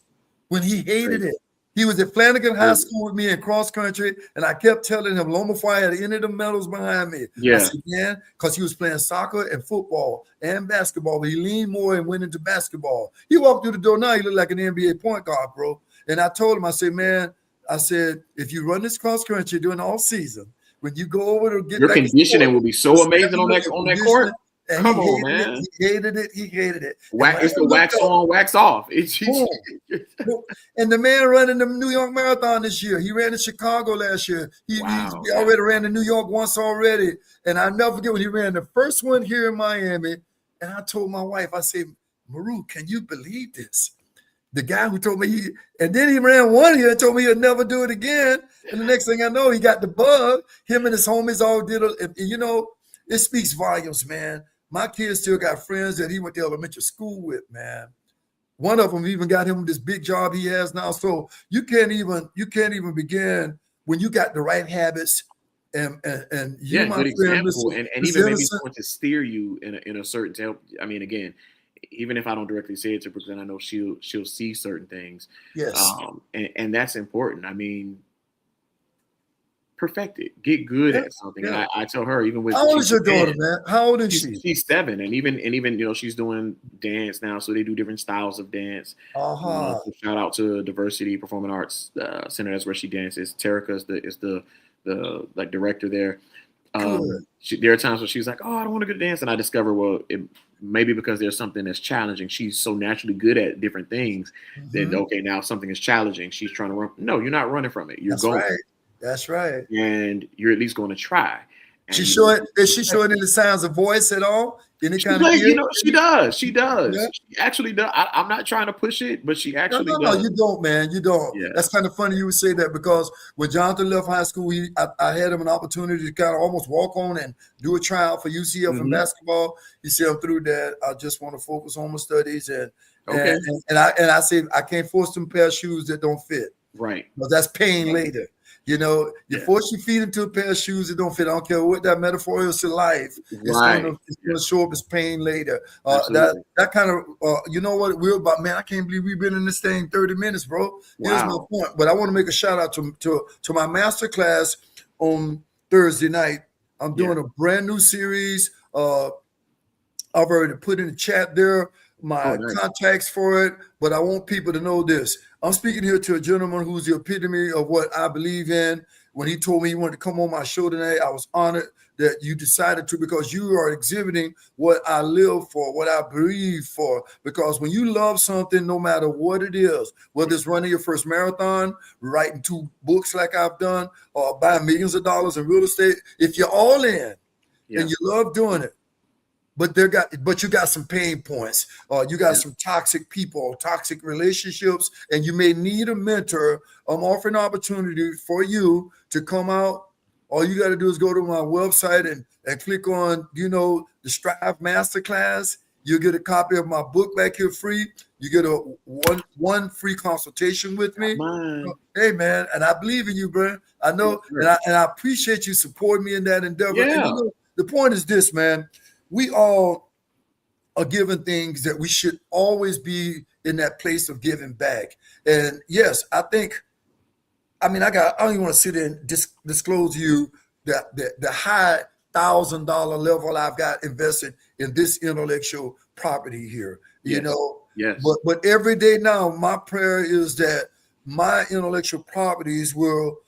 [SPEAKER 1] when he hated it. He was at Flanagan High School with me in cross country, and I kept telling him long before I had any of the medals behind me. I said, man, because he was playing soccer and football and basketball, but he leaned more and went into basketball. He walked through the door now, he looked like an NBA point guard, bro. And I told him, I said, man, if you run this cross country during all season, when you go over to get
[SPEAKER 2] your conditioning will be so amazing on that court.
[SPEAKER 1] And come on, man. He hated it.
[SPEAKER 2] It's the wax on, wax off.
[SPEAKER 1] And the man running the New York Marathon this year. He ran in Chicago last year. He already ran in New York once already. And I'll never forget when he ran the first one here in Miami. And I told my wife, I said, Maru, can you believe this? The guy who told me and then he ran one here and told me he'll never do it again. And the next thing I know, he got the bug. Him and his homies all did it. It speaks volumes, man. My kids still got friends that he went to elementary school with, man. One of them even got him this big job he has now. So you can't even begin when you got the right habits and you, my
[SPEAKER 2] good
[SPEAKER 1] friend,
[SPEAKER 2] example, and even maybe someone to steer you in a certain help. I mean, again, even if I don't directly say it to her, because I know she'll see certain things.
[SPEAKER 1] Yes.
[SPEAKER 2] And that's important. I mean, perfect it. Get good at something. Yeah. And I tell her, even with
[SPEAKER 1] how old is your daughter, man? How old is she?
[SPEAKER 2] She's 7, and even she's doing dance now, so they do different styles of dance. So shout out to Diversity Performing Arts Center. That's where she dances. Terica is the like director there. There are times where she's like, "Oh, I don't want to go to dance," and I discover, maybe because there's something that's challenging. She's so naturally good at different things that now something is challenging. She's trying to run. No, you're not running from it. You're going.
[SPEAKER 1] Right. That's right.
[SPEAKER 2] And you're at least going to try.
[SPEAKER 1] Is she showing any signs of voice at all? Any kind of
[SPEAKER 2] she does. She actually does. I'm not trying to push it, but she actually does.
[SPEAKER 1] No, you don't, man. You don't. Yeah. That's kind of funny you would say that, because when Jonathan left high school, I had him an opportunity to kind of almost walk on and do a tryout for UCF in basketball. He said, I'm through that. I just want to focus on my studies. And I said, I can't force them pair of shoes that don't fit.
[SPEAKER 2] Right.
[SPEAKER 1] But that's pain later. You force your feet into a pair of shoes that don't fit. I don't care what that metaphor is to life. It's going to show up as pain later. That kind of, you know what we're about, man. I can't believe we've been in this thing 30 minutes, bro. Here's my point. But I want to make a shout out to my master class on Thursday night. I'm doing a brand new series. I've already put in the chat there my contacts for it, but I want people to know this. I'm speaking here to a gentleman who's the epitome of what I believe in. When he told me he wanted to come on my show today, I was honored that you decided to, because you are exhibiting what I live for, what I breathe for. Because when you love something, no matter what it is, whether it's running your first marathon, writing 2 books like I've done, or buying millions of dollars in real estate, if you're all in and you love doing it, but you got some pain points. You got some toxic people, toxic relationships, and you may need a mentor. I'm offering an opportunity for you to come out. All you got to do is go to my website and click on, the Strive Masterclass. You'll get a copy of my book back here free. You get a one free consultation with me. Hey, man, and I believe in you, bro. I know, and I appreciate you supporting me in that endeavor.
[SPEAKER 2] Yeah.
[SPEAKER 1] And the point is this, man. We all are given things that we should always be in that place of giving back. And yes, I don't even want to sit and disclose to you the high $1,000 level I've got invested in this intellectual property here,
[SPEAKER 2] Yes.
[SPEAKER 1] But every day now, my prayer is that my intellectual properties will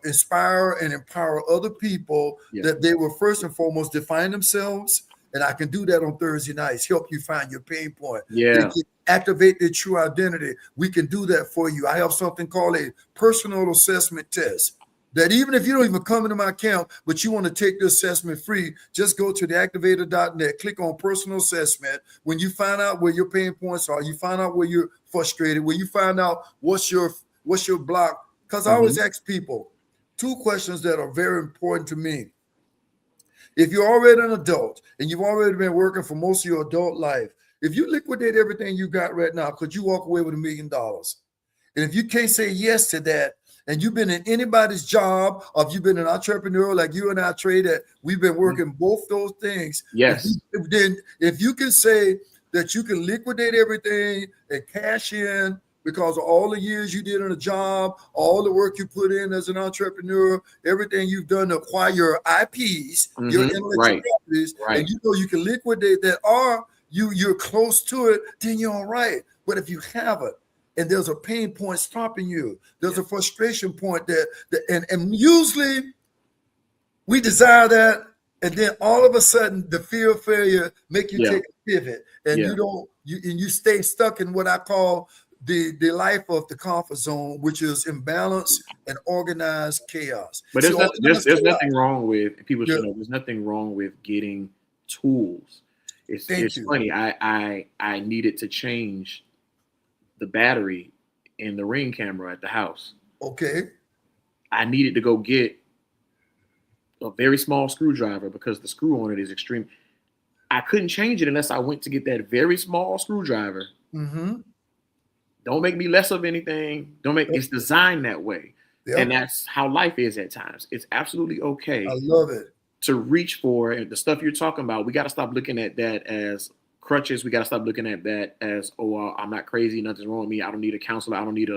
[SPEAKER 1] inspire and empower other people, that they will first and foremost define themselves. And I can do that on Thursday nights, help you find your pain point.
[SPEAKER 2] Yeah.
[SPEAKER 1] They can activate their true identity. We can do that for you. I have something called a personal assessment test that even if you don't even come into my camp, but you want to take the assessment free, just go to theactivator.net, click on personal assessment. When you find out where your pain points are, you find out where you're frustrated, where you find out what's your block. Because I always ask people 2 questions that are very important to me. If you're already an adult and you've already been working for most of your adult life, if you liquidate everything you got right now, could you walk away with $1 million? And if you can't say yes to that, and you've been in anybody's job, or if you've been an entrepreneur like you and I, Trey, that we've been working both those things.
[SPEAKER 2] Yes.
[SPEAKER 1] If you can say that you can liquidate everything and cash in, because of all the years you did in a job, all the work you put in as an entrepreneur, everything you've done to acquire your IPs, your intellectual properties, and you can liquidate that, or you're close to it, then you're all right. But if you haven't, and there's a pain point stopping you, there's a frustration point and usually we desire that, and then all of a sudden the fear of failure make you take a pivot, and you stay stuck in what I call the life of the comfort zone, which is imbalance and organized chaos.
[SPEAKER 2] But there's nothing wrong with people should know. There's nothing wrong with getting tools. It's funny. I needed to change the battery in the Ring camera at the house.
[SPEAKER 1] Okay.
[SPEAKER 2] I needed to go get a very small screwdriver because the screw on it is extreme. I couldn't change it unless I went to get that very small screwdriver. Don't make me less of anything. It's designed that way. And that's how life is at times. It's absolutely okay.
[SPEAKER 1] I love it.
[SPEAKER 2] To reach for the stuff you're talking about. We got to stop looking at that as crutches. We got to stop looking at that as, I'm not crazy. Nothing's wrong with me. I don't need a counselor. I don't need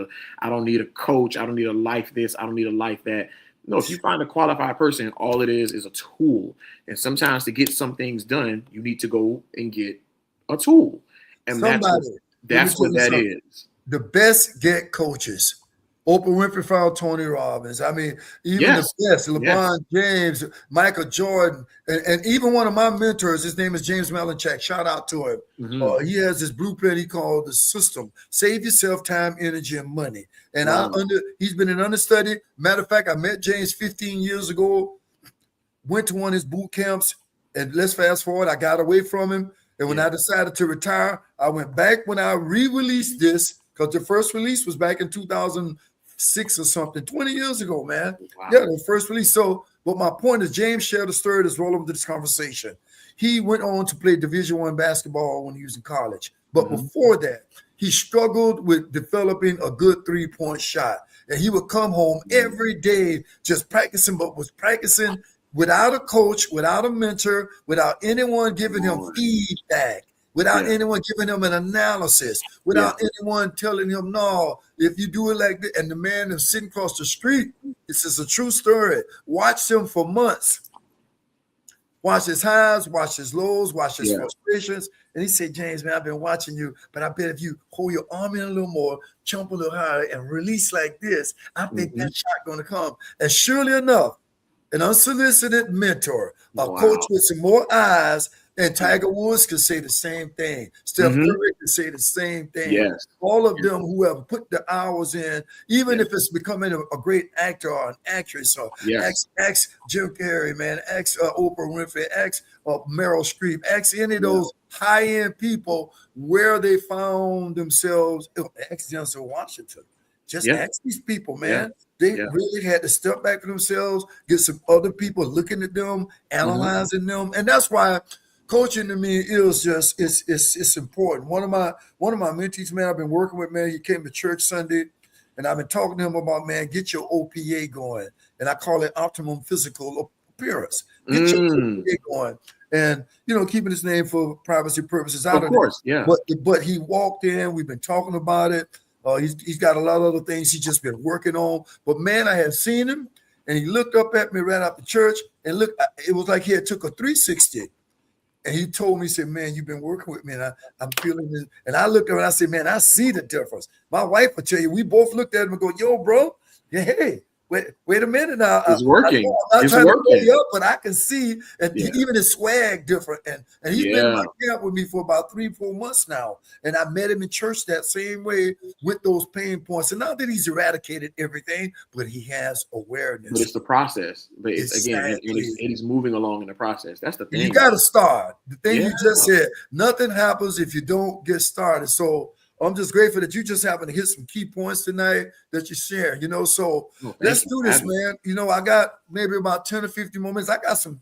[SPEAKER 2] a coach. I don't need a life this. I don't need a life that. No, if you find a qualified person, all it is a tool. And sometimes to get some things done, you need to go and get a tool. And that's what that is.
[SPEAKER 1] The best get coaches. Oprah Winfrey found Tony Robbins. I mean, even the best, LeBron James, Michael Jordan, and even one of my mentors, his name is James Malinchak. Shout out to him. He has this blueprint he called the system. Save yourself time, energy, and money. And he's been an understudy. Matter of fact, I met James 15 years ago, went to one of his boot camps, and let's fast forward, I got away from him. And when I decided to retire, I went back when I re-released this, because the first release was back in 2006 or something, 20 years ago, man. Wow. Yeah, the first release. So, but my point is, James shared a story that's rolling into this conversation. He went on to play Division I basketball when he was in college. But before that, he struggled with developing a good three-point shot. And he would come home every day just practicing, but was practicing without a coach, without a mentor, without anyone giving him feedback. Without anyone giving him an analysis, without anyone telling him, no, if you do it like this, and the man is sitting across the street, this is a true story. Watched him for months. watch his highs, watch his lows, watch his
[SPEAKER 2] Yeah.
[SPEAKER 1] frustrations. And he said, James, man, I've been watching you, but I bet if you hold your arm in a little more, jump a little higher, and release like this, I think that shot going to come. And surely enough, an unsolicited mentor, a coach with some more eyes, and Tiger Woods could say the same thing. Steph Curry could say the same thing.
[SPEAKER 2] Yes.
[SPEAKER 1] All of them who have put the hours in, even if it's becoming a great actor or an actress, or ex Jim Carrey, man, ex Oprah Winfrey, ex Meryl Streep, ex any of those high-end people, where they found themselves, ex Denzel Washington. Just ask these people, man. They really had to step back for themselves, get some other people looking at them, analyzing them, and that's why coaching to me is just it's important. One of my mentees, man, I've been working with, man. He came to church Sunday, and I've been talking to him about, man, get your OPA going, and I call it optimum physical appearance. Get your OPA going, and keeping his name for privacy purposes out
[SPEAKER 2] of course,
[SPEAKER 1] But he walked in. We've been talking about it. He's got a lot of other things he's just been working on. But man, I had seen him, and he looked up at me right after church, and look, it was like he had took a 360. And he told me, he said, man, you've been working with me, and I'm feeling this. And I looked at him and I said, man, I see the difference. My wife will tell you, we both looked at him and go, yo, bro, hey, wait a minute now.
[SPEAKER 2] It's working.
[SPEAKER 1] I'm trying to pull you up, but I can see, and even his swag different. And he's been in my camp with me for about 3-4 months now. And I met him in church that same way with those pain points. And not that he's eradicated everything, but he has awareness.
[SPEAKER 2] But it's the process. But it's again, he's moving along in the process. That's the thing.
[SPEAKER 1] You got to start. The thing you just said, nothing happens if you don't get started. So I'm just grateful that you just happened to hit some key points tonight that you share, So let's do this, man. I got maybe about 10 or 15 more minutes. I got some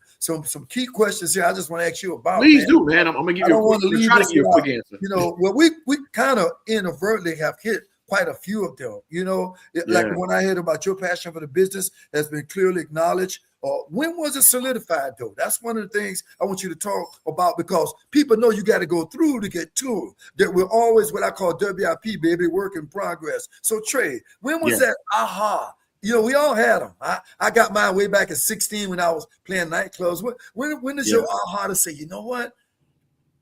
[SPEAKER 1] key questions here I just want to ask you about.
[SPEAKER 2] Please do, man. I'm gonna give you a quick answer.
[SPEAKER 1] Well, we kind of inadvertently have hit quite a few of them, like when I heard about your passion for the business has been clearly acknowledged. When was it solidified, though? That's one of the things I want you to talk about, because people know you got to go through to get to it. That we're always what I call WIP, baby, work in progress. So, Trey, when was that aha? We all had them. I got mine way back at 16 when I was playing nightclubs. When is your aha to say, you know what,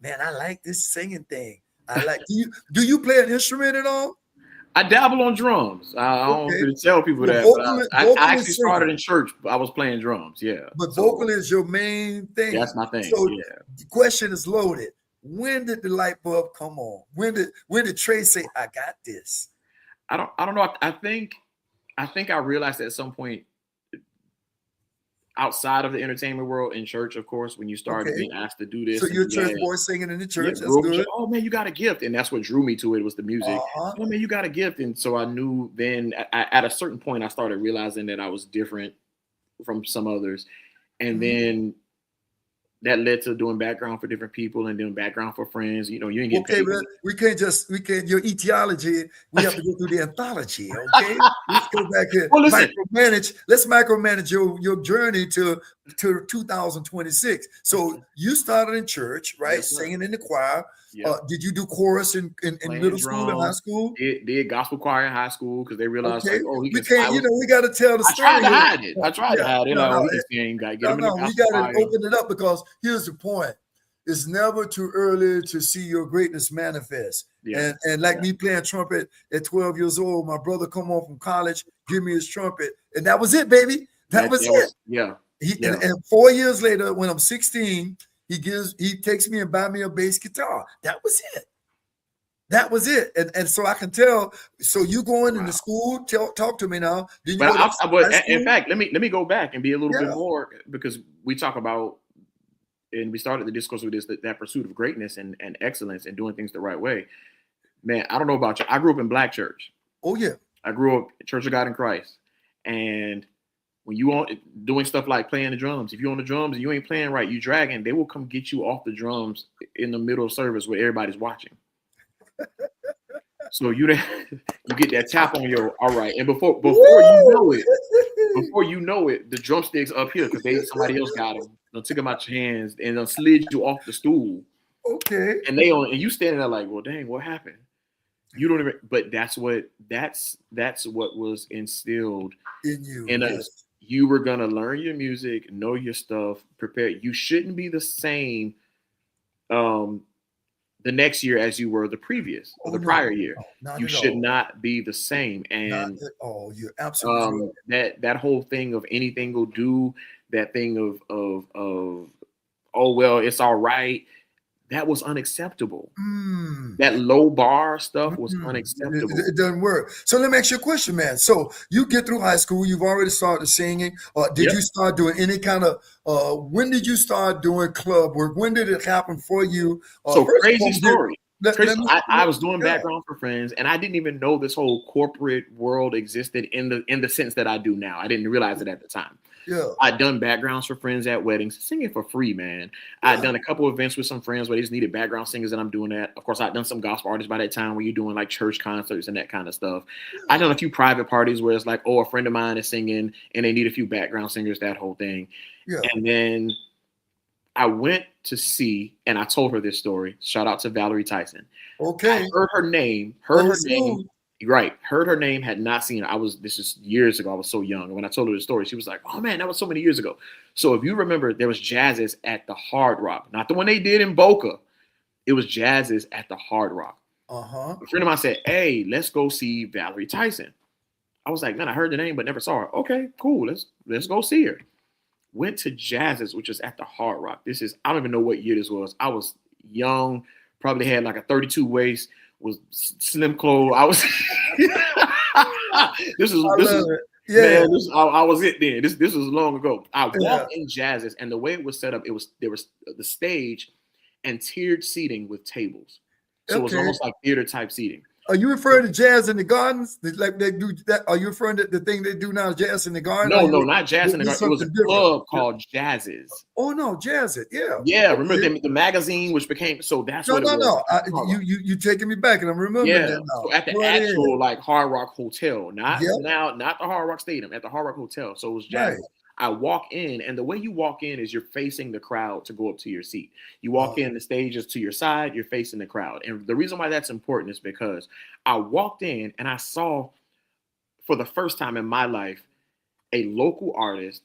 [SPEAKER 1] man, I like this singing thing. I like. Do you play an instrument at all?
[SPEAKER 2] I dabble on drums. I don't really tell people that. I actually started in church. I was playing drums. Yeah.
[SPEAKER 1] But vocal is your main thing.
[SPEAKER 2] That's my thing.
[SPEAKER 1] So the question is loaded. When did the light bulb come on? When did Trey say, I got this?
[SPEAKER 2] I don't know. I think I realized at some point outside of the entertainment world, in church, of course, when you started being asked to do this.
[SPEAKER 1] So you're a church boy singing in the church. That's good.
[SPEAKER 2] Oh man, you got a gift. And that's what drew me to it, was the music. Oh man, you got a gift. And so I knew then at a certain point, I started realizing that I was different from some others. And then that led to doing background for different people and doing background for friends. You ain't get paid.
[SPEAKER 1] But we can't your etiology. We have to go through the anthology. Okay, let's go back here.
[SPEAKER 2] Well, listen,
[SPEAKER 1] let's micromanage your journey to 2026. So you started in church, right? Yes, singing in the choir. Yep. Did you do chorus in middle school and high school?
[SPEAKER 2] Did gospel choir in high school, because they realized like, oh,
[SPEAKER 1] we can't. We got to tell the story.
[SPEAKER 2] I tried to hide it. We got
[SPEAKER 1] to open it up, because here's the point: it's never too early to see your greatness manifest. Yeah. And like me playing trumpet at 12 years old, my brother come home from college, give me his trumpet, and that was it, baby. That was it.
[SPEAKER 2] Yeah.
[SPEAKER 1] And 4 years later, when I'm 16. He takes me and buy me a bass guitar. That was it. That was it. And so I can tell. So you going into school? Talk to me now.
[SPEAKER 2] In fact, let me go back and be a little bit more, because we talk about, and we started the discourse with this, that pursuit of greatness and excellence and doing things the right way. Man, I don't know about you. I grew up in Black church.
[SPEAKER 1] Oh yeah.
[SPEAKER 2] I grew up in Church of God in Christ, and when you on doing stuff like playing the drums, if you're on the drums and you ain't playing right, you dragging, they will come get you off the drums in the middle of service where everybody's watching. So you get that tap on your all right, and before you know it, the drumsticks up here because somebody else got them. They'll took them out your hands and they'll slid you off the stool.
[SPEAKER 1] Okay.
[SPEAKER 2] And you standing there like, well, dang, what happened? You don't even. But that's what was instilled
[SPEAKER 1] in you.
[SPEAKER 2] In us. you were gonna learn your music, know your stuff, prepare. You shouldn't be the same um the next year as you were the previous or
[SPEAKER 1] Oh,
[SPEAKER 2] the
[SPEAKER 1] no,
[SPEAKER 2] prior year.
[SPEAKER 1] no, not
[SPEAKER 2] You
[SPEAKER 1] at
[SPEAKER 2] should
[SPEAKER 1] all.
[SPEAKER 2] not be the same.
[SPEAKER 1] Not
[SPEAKER 2] And
[SPEAKER 1] at all. You're absolutely right.
[SPEAKER 2] that whole thing of anything will do, that thing of oh well, it's all right. That was unacceptable.
[SPEAKER 1] Mm.
[SPEAKER 2] That low bar stuff was
[SPEAKER 1] It
[SPEAKER 2] unacceptable.
[SPEAKER 1] doesn't work. So let me ask you a question, man. So you get through high school, you've already started singing. Did
[SPEAKER 2] Yep.
[SPEAKER 1] you start doing any kind of, when did you start doing club work? When did it happen for you?
[SPEAKER 2] So
[SPEAKER 1] First of
[SPEAKER 2] crazy
[SPEAKER 1] all,
[SPEAKER 2] story.
[SPEAKER 1] let me,
[SPEAKER 2] I was doing
[SPEAKER 1] yeah,
[SPEAKER 2] background for friends, and I didn't even know this whole corporate world existed in the sense that I do now. I didn't realize it at the time.
[SPEAKER 1] yeah,
[SPEAKER 2] I'd done backgrounds for friends at weddings, singing for free, man. I'd
[SPEAKER 1] yeah,
[SPEAKER 2] done a couple of events with some friends where they just needed background singers, and I'm doing that. Of course, I'd done some gospel artists by that time where you're doing like church concerts and that kind of stuff. I'd done a few private parties where it's like, oh, a friend of mine is singing and they need a few background singers, that whole thing.
[SPEAKER 1] yeah.
[SPEAKER 2] And then I went to see, and I told her this story. Shout out to Valerie Tyson. I
[SPEAKER 1] Okay.
[SPEAKER 2] heard her name,
[SPEAKER 1] Old school.
[SPEAKER 2] right. Heard her name, had not seen her. This is years ago. I was so young. And when I told her the story, she was like, oh man, that was so many years ago. So if you remember, there was Jazz's at the Hard Rock, not the one they did in Boca. It was Jazz's at the Hard Rock.
[SPEAKER 1] Uh-huh.
[SPEAKER 2] A friend of mine said, hey, let's go see Valerie Tyson. I was like, man, I heard the name, but never saw her. Okay, cool. Let's go see her. Went to Jazz's, which is at the Hard Rock. I don't even know what year this was. I was young, probably had like a 32 waist, was slim clothes. I was this is
[SPEAKER 1] Yeah.
[SPEAKER 2] man, I was it then. This was long ago. I
[SPEAKER 1] Yeah.
[SPEAKER 2] walked in Jazz's, and the way it was set up, there was the stage and tiered seating with tables. So it was
[SPEAKER 1] Okay.
[SPEAKER 2] almost like theater type seating.
[SPEAKER 1] Are you referring to Jazz in the Gardens? Like they do that? Are you referring to the thing they do now, Jazz in the Garden?
[SPEAKER 2] No, not Jazz in the Garden. It was a
[SPEAKER 1] something
[SPEAKER 2] club
[SPEAKER 1] different?
[SPEAKER 2] called Jazz's.
[SPEAKER 1] Oh no, Jazz it. Yeah.
[SPEAKER 2] Yeah, remember
[SPEAKER 1] Okay.
[SPEAKER 2] the magazine, which became, so that's
[SPEAKER 1] No,
[SPEAKER 2] what it
[SPEAKER 1] no,
[SPEAKER 2] was.
[SPEAKER 1] no. You taking me back, and I'm remembering
[SPEAKER 2] Yeah,
[SPEAKER 1] that now.
[SPEAKER 2] so at the
[SPEAKER 1] Go ahead.
[SPEAKER 2] actual like Hard Rock Hotel, not
[SPEAKER 1] Yep.
[SPEAKER 2] now, not the Hard Rock Stadium, at the Hard Rock Hotel. So it was
[SPEAKER 1] Right.
[SPEAKER 2] Jazz. I walk in, and the way you walk in is you're facing the crowd to go up to your seat. You walk in, the stage is to your side, you're facing the crowd. And the reason why that's important is because I walked in and I saw, for the first time in my life, a local artist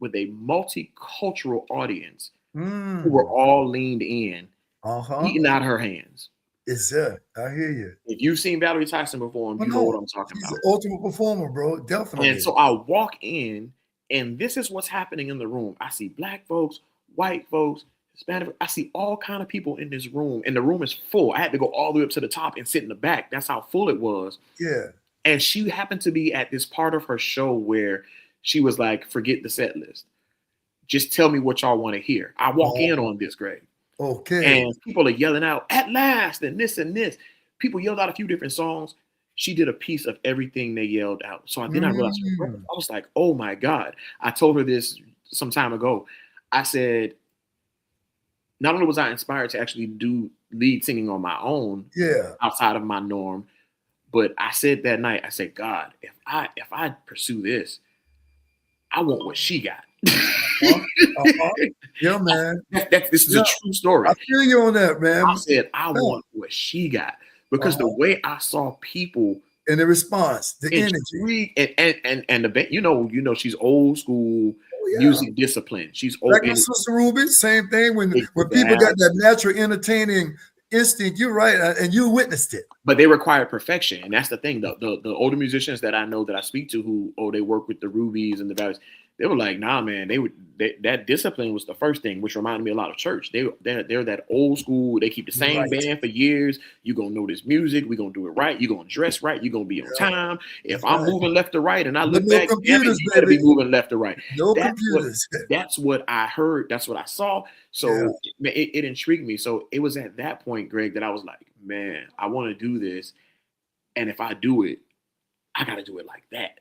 [SPEAKER 2] with a multicultural audience who were all leaned in,
[SPEAKER 1] Uh-huh.
[SPEAKER 2] eating out her hands.
[SPEAKER 1] It's that. I hear you.
[SPEAKER 2] If you've seen Valerie Tyson perform, you know what I'm talking
[SPEAKER 1] She's
[SPEAKER 2] about.
[SPEAKER 1] the ultimate performer, bro. Definitely.
[SPEAKER 2] And so I walk in, and this is what's happening in the room. I see black folks, white folks, Hispanic. I see all kind of people in this room, and the room is full. I had to go all the way up to the top and sit in the back. That's how full it was.
[SPEAKER 1] Yeah.
[SPEAKER 2] And she happened to be at this part of her show where she was like, forget the set list. Just tell me what y'all want to hear. I walk in on this, Greg.
[SPEAKER 1] Okay.
[SPEAKER 2] And people are yelling out, at last, and this and this. People yelled out a few different songs. She did a piece of everything they yelled out. So I realized, I was like, oh my God. I told her this some time ago. I said, not only was I inspired to actually do lead singing on my own, outside of my norm, but I said that night, I said, God, if I pursue this, I want what she got.
[SPEAKER 1] Yeah, man.
[SPEAKER 2] This is a true story.
[SPEAKER 1] I feel you on that, man.
[SPEAKER 2] I said, I want what she got, because the way I saw people
[SPEAKER 1] and the response, the energy,
[SPEAKER 2] and the you know she's old school music discipline. She's old.
[SPEAKER 1] Like my sister Ruby, same thing. When people got that natural entertaining instinct, you're right, and you witnessed it.
[SPEAKER 2] But they require perfection, and that's the thing. The older musicians that I know, that I speak to, who they work with the Rubies and the Valleys, they were like, nah, man, that discipline was the first thing, which reminded me a lot of church. They're that old school. They keep the same band for years. You're going to know this music. We're going to do it right. You're going to dress right. You're going to be on time. If I'm moving left to right and I look back, you better be moving left to right. That's what I heard. That's what I saw. So it intrigued me. So it was at that point, Greg, that I was like, man, I want to do this. And if I do it, I got to do it like that.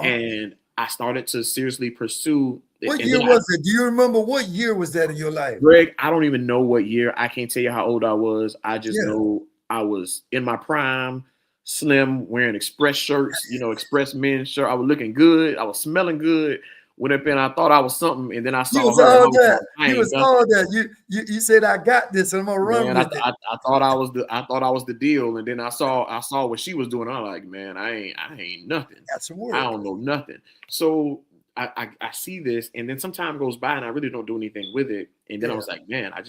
[SPEAKER 2] And I started to seriously pursue.
[SPEAKER 1] What year was it? Do you remember what year was that in your life?
[SPEAKER 2] Greg, I don't even know what year. I can't tell you how old I was. I just know I was in my prime, slim, wearing Express shirts, Express men's shirt. I was looking good. I was smelling good. Went up and I thought I was something, and then I saw her.
[SPEAKER 1] You was all that. You said, I got this, and I'm gonna run with it.
[SPEAKER 2] I thought I was the deal, and then I saw what she was doing. I'm like, man, I ain't nothing.
[SPEAKER 1] That's some work.
[SPEAKER 2] I don't know nothing. So I see this, and then some time goes by, and I really don't do anything with it. And then I was like, man, I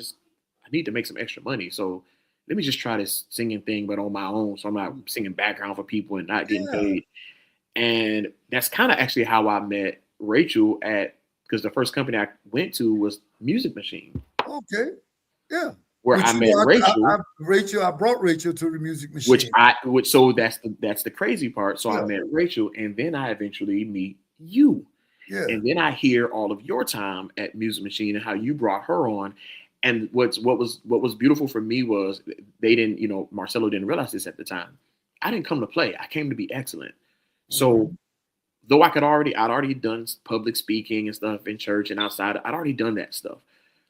[SPEAKER 2] need to make some extra money. So let me just try this singing thing, but on my own. So I'm not singing background for people and not getting paid. And that's kind of actually how I met Rachel because the first company I went to was Music Machine.
[SPEAKER 1] Okay. Yeah.
[SPEAKER 2] Where I met Rachel.
[SPEAKER 1] I brought Rachel to the Music Machine.
[SPEAKER 2] So that's the crazy part. So I met Rachel, and then I eventually meet you. Yeah. And then I hear all of your time at Music Machine and how you brought her on. And what was beautiful for me was they didn't, Marcelo didn't realize this at the time. I didn't come to play. I came to be excellent. So though I'd already done public speaking and stuff in church and outside, I'd already done that stuff.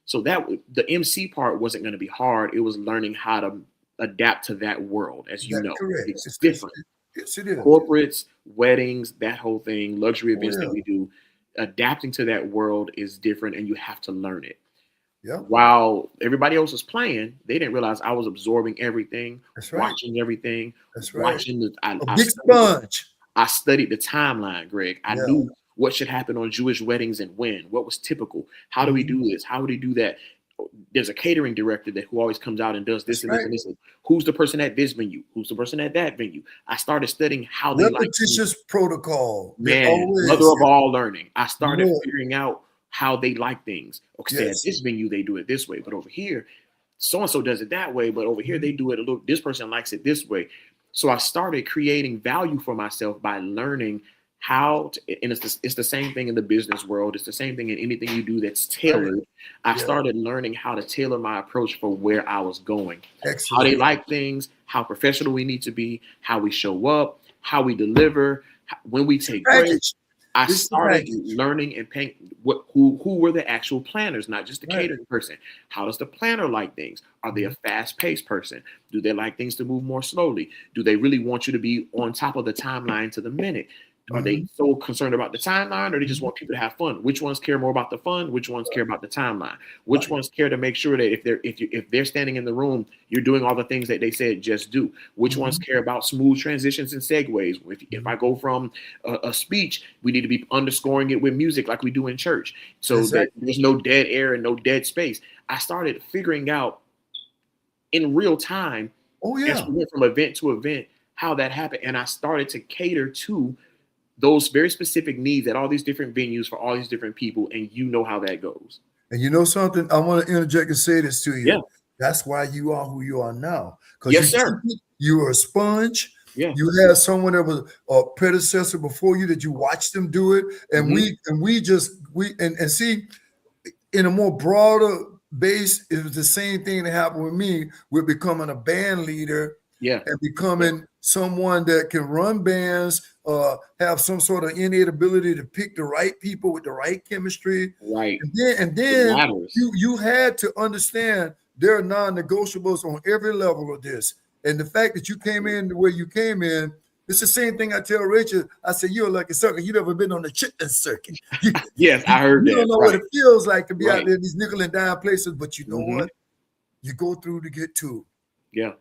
[SPEAKER 2] So that the MC part wasn't going to be hard. It was learning how to adapt to that world, as you know.
[SPEAKER 1] Correct.
[SPEAKER 2] It's different.
[SPEAKER 1] Yes, it is.
[SPEAKER 2] Corporates, weddings, that whole thing, luxury events that we do, adapting to that world is different, and you have to learn it. Yeah. While everybody else was playing, they didn't realize I was absorbing everything, watching everything. That's right. Watching a big sponge. I studied the timeline, Greg. I knew what should happen on Jewish weddings and when, what was typical. How do we do this? How would we do that? There's a catering director who always comes out and does this and this and this. Who's the person at this venue? Who's the person at that venue? I started studying how they like
[SPEAKER 1] repetitious protocol.
[SPEAKER 2] Man, mother of all learning. I started figuring out how they like things. Okay, at this venue they do it this way, but over here, so and so does it that way. But over here they do it a little. This person likes it this way. So I started creating value for myself by learning how to, and it's the same thing in the business world. It's the same thing in anything you do that's tailored. I started learning how to tailor my approach for where I was going. Excellent. How they like things, how professional we need to be, how we show up, how we deliver, when we take breaks. I started learning and paying who were the actual planners, not just the catering person. How does the planner like things? Are they a fast-paced person? Do they like things to move more slowly? Do they really want you to be on top of the timeline to the minute? Are they so concerned about the timeline, or they just want people to have fun? Which ones care more about the fun? Which ones care about the timeline? Which ones care to make sure that if they're standing in the room, you're doing all the things that they said just do? Which ones care about smooth transitions and segues? If I go from a speech, we need to be underscoring it with music like we do in church, so that there's no dead air and no dead space. I started figuring out in real time, as we went from event to event, how that happened, and I started to cater to those very specific needs at all these different venues for all these different people, and you know how that goes.
[SPEAKER 1] And you know something? I want to interject and say this to you. Yeah. That's why you are who you are now. Because you are a sponge. Yeah. You had someone that was a predecessor before you that you watched them do it. And we see in a more broader base, it was the same thing that happened with me with becoming a band leader. Yeah, and becoming someone that can run bands, have some sort of innate ability to pick the right people with the right chemistry. Right. And then you had to understand there are non-negotiables on every level of this. And the fact that you came in the way you came in, it's the same thing I tell Rachel. I say, you're like a sucker. You never been on the chitlin circuit.
[SPEAKER 2] Yes, I heard that.
[SPEAKER 1] You don't know what it feels like to be out there in these nickel and dime places, but you know what? You go through to get to. Yeah.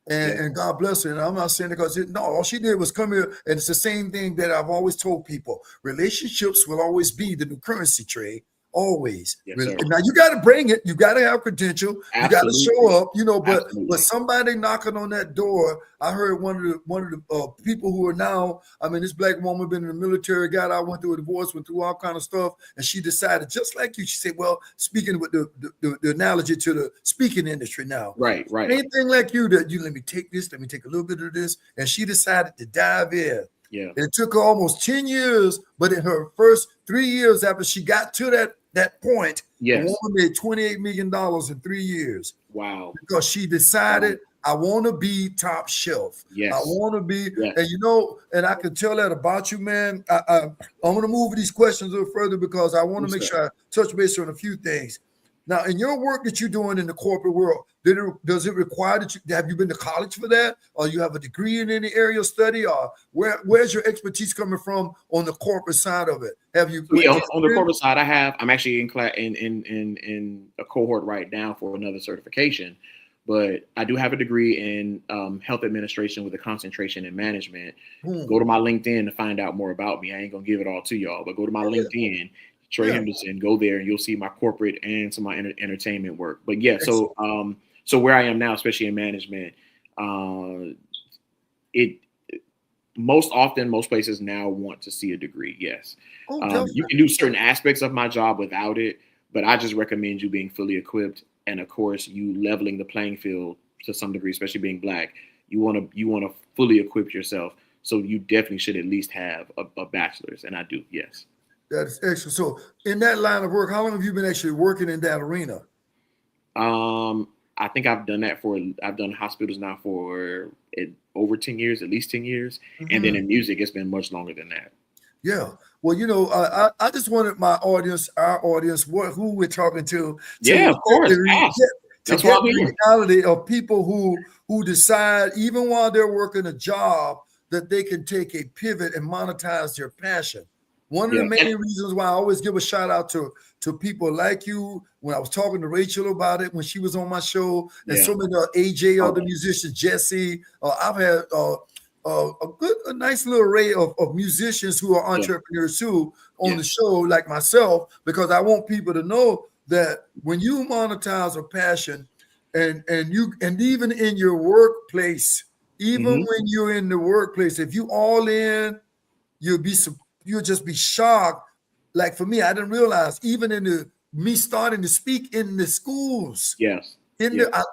[SPEAKER 1] And God bless her. And I'm not saying it because all she did was come here. And it's the same thing that I've always told people. Relationships will always be the new currency trade. Always. Yes, now you got to bring it. You got to have credential. Absolutely. You got to show up, but somebody knocking on that door. I heard one of the people who are now, this black woman been in the military, I went through a divorce, went through all kind of stuff. And she decided, just like you, she said, well, speaking with the analogy to the speaking industry now. Right. Anything like you that let me take this, let me take a little bit of this. And she decided to dive in. Yeah. And it took her almost 10 years, but in her first 3 years after she got to that point, the woman made $28 million in 3 years. Wow. Because she decided, I want to be top shelf. Yes. I want to be, and I can tell that about you, man. I'm going to move these questions a little further because I want to make sure I touch base on a few things. Now, in your work that you're doing in the corporate world, does it require that have you been to college for that, or you have a degree in any area of study, or where's your expertise coming from on the corporate side of it? Have you?
[SPEAKER 2] On the corporate side, I'm actually in class in a cohort right now for another certification. but I do have a degree in health administration with a concentration in management. Go
[SPEAKER 1] Boom.
[SPEAKER 2] to my LinkedIn to find out more about me. I ain't gonna give it all to y'all, but go to my
[SPEAKER 1] Yeah,
[SPEAKER 2] LinkedIn, Trey
[SPEAKER 1] yeah.
[SPEAKER 2] Henderson. Go there and you'll see my corporate and some of my entertainment work. But yeah,
[SPEAKER 1] Excellent.
[SPEAKER 2] so where I am now, especially in management, uh, it most often most places now want to see a degree. Yes,
[SPEAKER 1] Oh,
[SPEAKER 2] you
[SPEAKER 1] definitely.
[SPEAKER 2] can do certain aspects of my job without it, but I just recommend you being fully equipped, and of course, you leveling the playing field to some degree, especially being black. You want to fully equip yourself, so you definitely should at least have a bachelor's, and I do. Yes.
[SPEAKER 1] That is excellent. So, in that line of work, how long have you been actually working in that arena?
[SPEAKER 2] Um, I think I've done hospitals now for over 10 years, at least 10 years. And then
[SPEAKER 1] Hmm.
[SPEAKER 2] in music, it's been much longer than that.
[SPEAKER 1] Yeah. Well, I just wanted my audience, our audience, who we're talking
[SPEAKER 2] Yeah, of course. Ask.
[SPEAKER 1] to
[SPEAKER 2] That's why
[SPEAKER 1] get
[SPEAKER 2] I'm
[SPEAKER 1] the
[SPEAKER 2] here.
[SPEAKER 1] reality of people who decide, even while they're working a job, that they can take a pivot and monetize their passion. One of the
[SPEAKER 2] Yeah.
[SPEAKER 1] main reasons why I always give a shout out to people like you. When I was talking to Rachel about it when she was on my show, and
[SPEAKER 2] Yeah.
[SPEAKER 1] so many AJ,
[SPEAKER 2] Oh,
[SPEAKER 1] other musicians, Jesse, I've had a nice little array of musicians who are
[SPEAKER 2] yeah.
[SPEAKER 1] entrepreneurs too on the
[SPEAKER 2] Yes.
[SPEAKER 1] show, like myself, because I want people to know that when you monetize a passion, and even in your workplace, even
[SPEAKER 2] Hmm.
[SPEAKER 1] when you're in the workplace, if you all in, you'll be you'll just be shocked. Like for me, I didn't realize even in the me starting to speak in the schools,
[SPEAKER 2] Yes.
[SPEAKER 1] in
[SPEAKER 2] Yeah.
[SPEAKER 1] the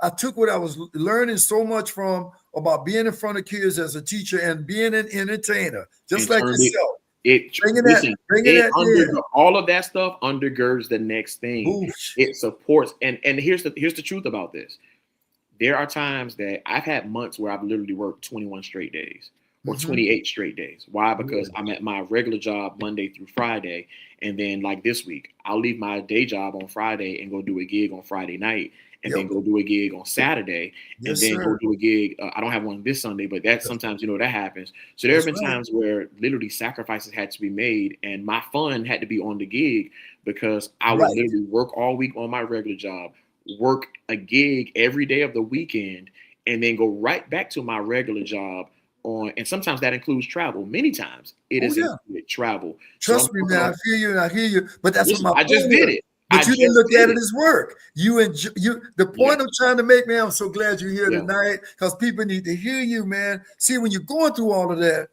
[SPEAKER 1] I took what I was learning so much from about being in front of kids as a teacher and being an entertainer, just
[SPEAKER 2] And
[SPEAKER 1] like
[SPEAKER 2] turned
[SPEAKER 1] yourself.
[SPEAKER 2] it
[SPEAKER 1] Bringing
[SPEAKER 2] listen, it
[SPEAKER 1] that
[SPEAKER 2] under
[SPEAKER 1] in.
[SPEAKER 2] all of that stuff undergirds the next thing.
[SPEAKER 1] Boosh.
[SPEAKER 2] It supports, and here's the truth about this. There are times that I've had months where I've literally worked 21 straight days or
[SPEAKER 1] Mm-hmm.
[SPEAKER 2] 28 straight days. Why? Because
[SPEAKER 1] Yeah.
[SPEAKER 2] I'm at my regular job Monday through Friday. And then, like this week, I'll leave my day job on Friday and go do a gig on Friday night, and then
[SPEAKER 1] Yep.
[SPEAKER 2] go do a gig on Saturday, and
[SPEAKER 1] Yes,
[SPEAKER 2] then go
[SPEAKER 1] sir.
[SPEAKER 2] do a gig. I don't have one this Sunday, but that
[SPEAKER 1] That's,
[SPEAKER 2] sometimes, that happens. So there have
[SPEAKER 1] that's
[SPEAKER 2] been
[SPEAKER 1] right.
[SPEAKER 2] times where literally sacrifices had to be made, and my fun had to be on the gig because I would
[SPEAKER 1] Right.
[SPEAKER 2] literally work all week on my regular job, work a gig every day of the weekend, and then go right back to my regular job on, and sometimes that includes travel. Many times it
[SPEAKER 1] Oh
[SPEAKER 2] is
[SPEAKER 1] yeah.
[SPEAKER 2] included travel. So I'm
[SPEAKER 1] Trust me,
[SPEAKER 2] talking
[SPEAKER 1] man. I
[SPEAKER 2] about,
[SPEAKER 1] feel you and I hear you. But that's what
[SPEAKER 2] listen,
[SPEAKER 1] my
[SPEAKER 2] I just
[SPEAKER 1] point
[SPEAKER 2] did
[SPEAKER 1] is.
[SPEAKER 2] it. I
[SPEAKER 1] But you didn't
[SPEAKER 2] just
[SPEAKER 1] look at
[SPEAKER 2] did
[SPEAKER 1] it
[SPEAKER 2] it.
[SPEAKER 1] as work. You enjoy you. The point I'm
[SPEAKER 2] Yes.
[SPEAKER 1] trying to make, man. I'm so glad you're here
[SPEAKER 2] Yeah.
[SPEAKER 1] tonight because people need to hear you, man. See, when you're going through all of that,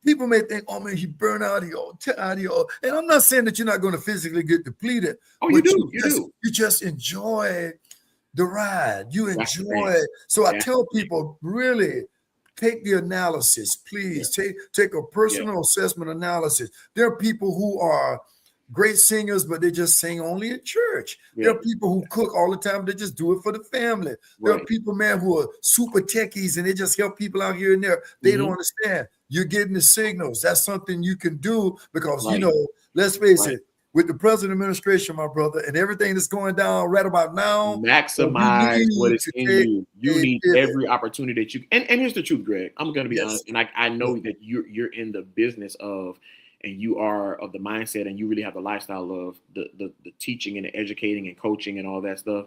[SPEAKER 1] people may think, "Oh man, he burned out, he all tired, he all." And I'm not saying that you're not going to physically get depleted,
[SPEAKER 2] Oh, you
[SPEAKER 1] but
[SPEAKER 2] do. You do.
[SPEAKER 1] you just enjoy the ride. You
[SPEAKER 2] That's the
[SPEAKER 1] enjoy
[SPEAKER 2] thing.
[SPEAKER 1] it. So I
[SPEAKER 2] That's
[SPEAKER 1] tell
[SPEAKER 2] the thing.
[SPEAKER 1] people, really take the analysis,
[SPEAKER 2] Yeah.
[SPEAKER 1] please. Take a
[SPEAKER 2] Yeah.
[SPEAKER 1] personal assessment analysis. There are people who are great singers, but they just sing only in church. There
[SPEAKER 2] Yeah.
[SPEAKER 1] are people who cook all the time, they just do it for the family. There are
[SPEAKER 2] Right.
[SPEAKER 1] people, man, who are super techies and they just help people out here and there. They don't
[SPEAKER 2] Hmm.
[SPEAKER 1] understand. You're getting the signals. That's something you can do because,
[SPEAKER 2] Right.
[SPEAKER 1] let's face
[SPEAKER 2] Right.
[SPEAKER 1] it, with the present administration, my brother, and everything that's going down right about now, we
[SPEAKER 2] Maximize what
[SPEAKER 1] need
[SPEAKER 2] is
[SPEAKER 1] to
[SPEAKER 2] in
[SPEAKER 1] take
[SPEAKER 2] you. You
[SPEAKER 1] a
[SPEAKER 2] need
[SPEAKER 1] pivot.
[SPEAKER 2] every opportunity that you, and here's the truth, Greg. I'm gonna be
[SPEAKER 1] Yes.
[SPEAKER 2] honest, and I
[SPEAKER 1] Yeah.
[SPEAKER 2] know that you're in the business of, and you are of the mindset, and you really have the lifestyle of the teaching and the educating and coaching and all that stuff.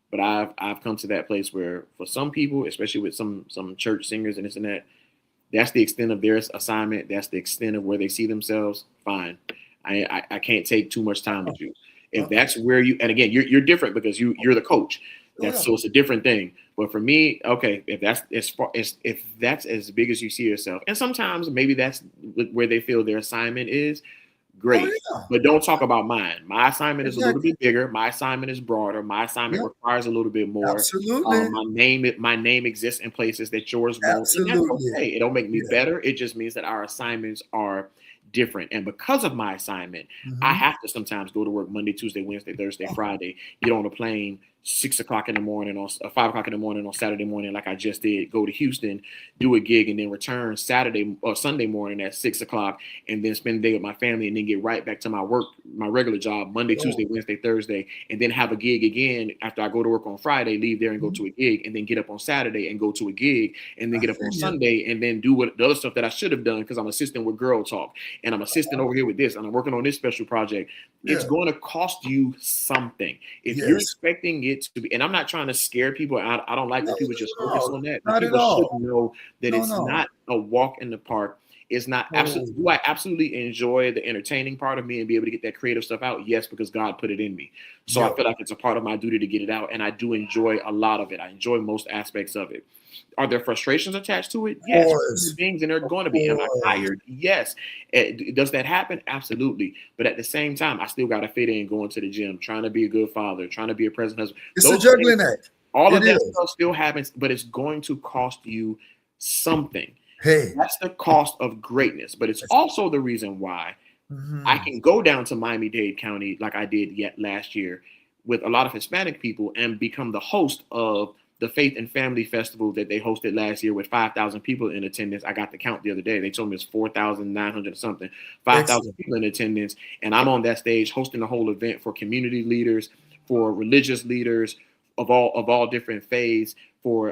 [SPEAKER 2] But I've come to that place where for some people, especially with some church singers and this and that, that's the extent of their assignment. That's the extent of where they see themselves. Fine. I can't take too much time with you. If
[SPEAKER 1] Uh-uh.
[SPEAKER 2] that's where you, and again, you're different because you're the coach.
[SPEAKER 1] Oh,
[SPEAKER 2] That's
[SPEAKER 1] yeah.
[SPEAKER 2] so it's a different thing. But for me, okay, if that's as far as if that's as big as you see yourself, and sometimes maybe that's where they feel their assignment is,
[SPEAKER 1] Oh,
[SPEAKER 2] great.
[SPEAKER 1] yeah.
[SPEAKER 2] But don't talk about mine. My assignment is a little
[SPEAKER 1] Exactly.
[SPEAKER 2] bit bigger. My assignment is broader. My assignment
[SPEAKER 1] Yeah.
[SPEAKER 2] requires a little bit more.
[SPEAKER 1] Absolutely.
[SPEAKER 2] My name exists in places that yours won't, and that's
[SPEAKER 1] Absolutely.
[SPEAKER 2] okay. It don't make me
[SPEAKER 1] Yeah.
[SPEAKER 2] better. It just means that our assignments are different. And because of my assignment, I
[SPEAKER 1] Mhm.
[SPEAKER 2] have to sometimes go to work Monday, Tuesday, Wednesday, Thursday, Friday, get on a plane 6 o'clock in the morning on 5 o'clock in the morning on Saturday morning, like I just did, go to Houston, do a gig, and then return Saturday or Sunday morning at 6 o'clock, and then spend the day with my family, and then get right back to my work, my regular job, Monday,
[SPEAKER 1] Oh.
[SPEAKER 2] Tuesday, Wednesday, Thursday, and then have a gig again after I go to work on Friday, leave there and go
[SPEAKER 1] Mhm.
[SPEAKER 2] to a gig, and then get up on Saturday and go to a gig, and then
[SPEAKER 1] I
[SPEAKER 2] get up
[SPEAKER 1] feel
[SPEAKER 2] on
[SPEAKER 1] you.
[SPEAKER 2] Sunday and then do what the other stuff that I should have done because I'm assisting with Girl Talk, and I'm assisting over here with this, and I'm working on this special project. It's
[SPEAKER 1] Yeah.
[SPEAKER 2] going to cost you something. If you're
[SPEAKER 1] Yes.
[SPEAKER 2] expecting it it to be, and I'm not trying to scare people. I don't like when people just focus on that. But
[SPEAKER 1] Not at
[SPEAKER 2] people should
[SPEAKER 1] all.
[SPEAKER 2] know that
[SPEAKER 1] No,
[SPEAKER 2] it's
[SPEAKER 1] no.
[SPEAKER 2] not a walk in the park. It's not absolutely. Do I absolutely enjoy the entertaining part of me and be able to get that creative stuff out? Yes, because God put it in me. So I feel like it's a part of my duty to get it out, and I do enjoy a lot of it. I enjoy most aspects of it. Are there frustrations attached to it? Yes, things, and they're going to be. Am I tired? Yes. Does that happen? Absolutely. But at the same time, I still got to fit in, going to the gym, trying to be a good father, trying to be a present husband.
[SPEAKER 1] It's a juggling act.
[SPEAKER 2] All of that stuff still happens, but it's going to cost you something.
[SPEAKER 1] Hey,
[SPEAKER 2] that's the cost of greatness. But it's also the reason why I can go down to Miami-Dade County like I did last year with a lot of Hispanic people and become the host of the Faith and Family Festival that they hosted last year with 5,000 people in attendance. I got the count the other day. They told me it's 4,900 something, 5,000 people in attendance. And I'm on that stage hosting the whole event for community leaders, for religious leaders of all different faiths, for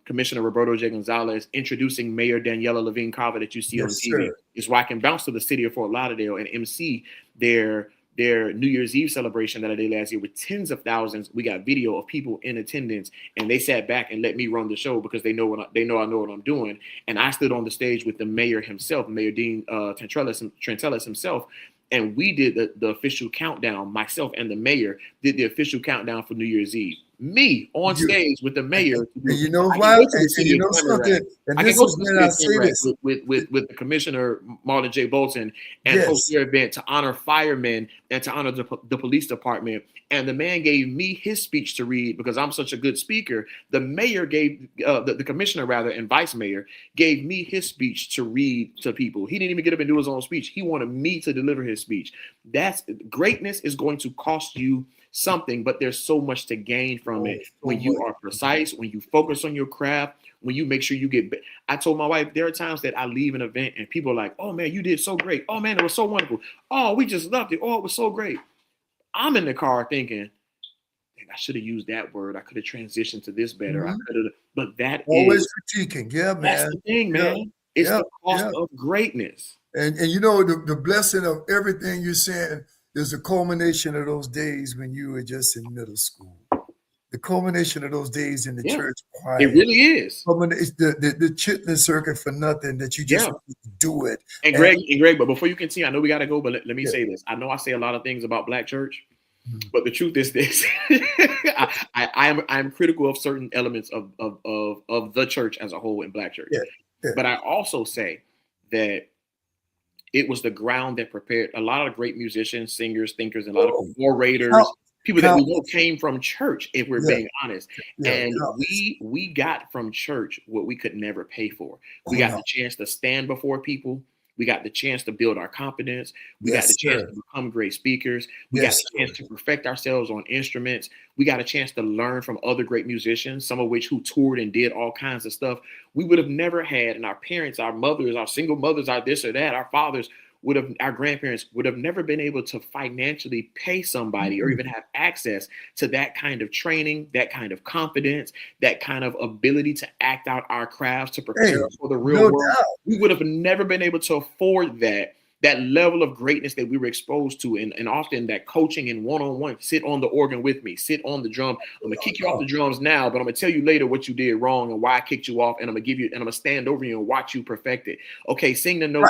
[SPEAKER 2] Commissioner Roberto J. Gonzalez, introducing Mayor Daniela Levine Carver that you see on TV. It's why I can bounce to the city of Fort Lauderdale and MC their New Year's Eve celebration that I did last year with tens of thousands. We got video of people in attendance, and they sat back and let me run the show because they know I know what I'm doing. And I stood on the stage with the mayor himself, Mayor Dean Trentellis himself, and we did the official countdown. Myself and the mayor did the official countdown for New Year's Eve. Me on stage with the mayor.
[SPEAKER 1] And you know why? And you know something? And this is when I say this.
[SPEAKER 2] With the Commissioner Marlon J. Bolton and host their event to honor firemen and to honor the police department. And the man gave me his speech to read because I'm such a good speaker. The mayor gave, the commissioner rather, and vice mayor gave me his speech to read to people. He didn't even get up and do his own speech. He wanted me to deliver his speech. Greatness is going to cost you something, but there's so much to gain from it when you are precise, when you focus on your craft, when you make sure you get. I told my wife there are times that I leave an event and people are like, "Oh man, you did so great! Oh man, it was so wonderful! Oh, we just loved it! Oh, it was so great!" I'm in the car thinking, I should have used that word. I could have transitioned to this better. I could have, but that
[SPEAKER 1] always critiquing. Yeah, man.
[SPEAKER 2] That's the thing, man. It's the cost of greatness.
[SPEAKER 1] And you know the blessing of everything you're saying is the culmination of those days when you were just in middle school. The culmination of those days in the church choir.
[SPEAKER 2] It really is.
[SPEAKER 1] It's the chitlin circuit for nothing that you just do it.
[SPEAKER 2] And Greg, but before you continue, I know we got to go, but let me say this. I know I say a lot of things about Black church, but the truth is this: I'm critical of certain elements of the church as a whole in Black church. But I also say that it was the ground that prepared a lot of great musicians, singers, thinkers, and a lot of orators, people that we know came from church, if we're being honest. And we got from church what we could never pay for. We got the chance to stand before people. We got the chance to build our confidence. We got the chance to become great speakers. We got the chance to perfect ourselves on instruments. We got a chance to learn from other great musicians, some of which who toured and did all kinds of stuff we would have never had. And our parents, our mothers, our single mothers, our this or that, our fathers, our grandparents would have never been able to financially pay somebody or even have access to that kind of training, that kind of confidence, that kind of ability to act out our crafts, to prepare us for the real world. We would have never been able to afford that level of greatness that we were exposed to. And often that coaching and one-on-one, sit on the organ with me, sit on the drum. I'm going to kick you off the drums now, but I'm going to tell you later what you did wrong and why I kicked you off. And I'm going to give you, and I'm going to stand over you and watch you perfect it. Okay, sing the note.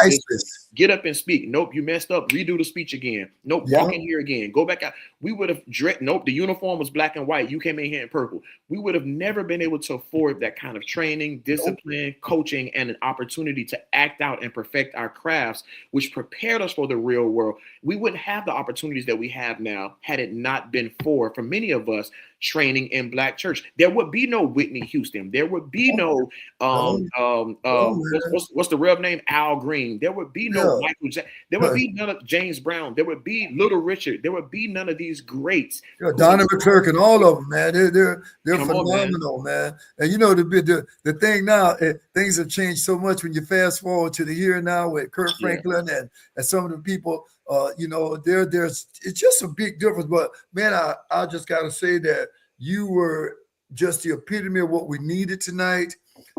[SPEAKER 2] Get up and speak. Nope, you messed up. Redo the speech again. Nope, walk in here again. Go back out. We would have nope, the uniform was black and white. You came in here in purple. We would have never been able to afford that kind of training, discipline, coaching, and an opportunity to act out and perfect our crafts, which prepared us for the real world. We wouldn't have the opportunities that we have now had it not been for many of us, training in Black church. There would be no Whitney Houston. There would be no what's the real name? Al Green. There would be no Michael Jackson. There would be none of James Brown. There would be Little Richard. There would be none of these greats.
[SPEAKER 1] Donnie McClurkin and all of them, man. They're phenomenal, man. And you know the thing now, things have changed so much when you fast forward to the here and now with Kirk Franklin and some of the people. There's it's just a big difference. But man, I just gotta say that you were just the epitome of what we needed tonight.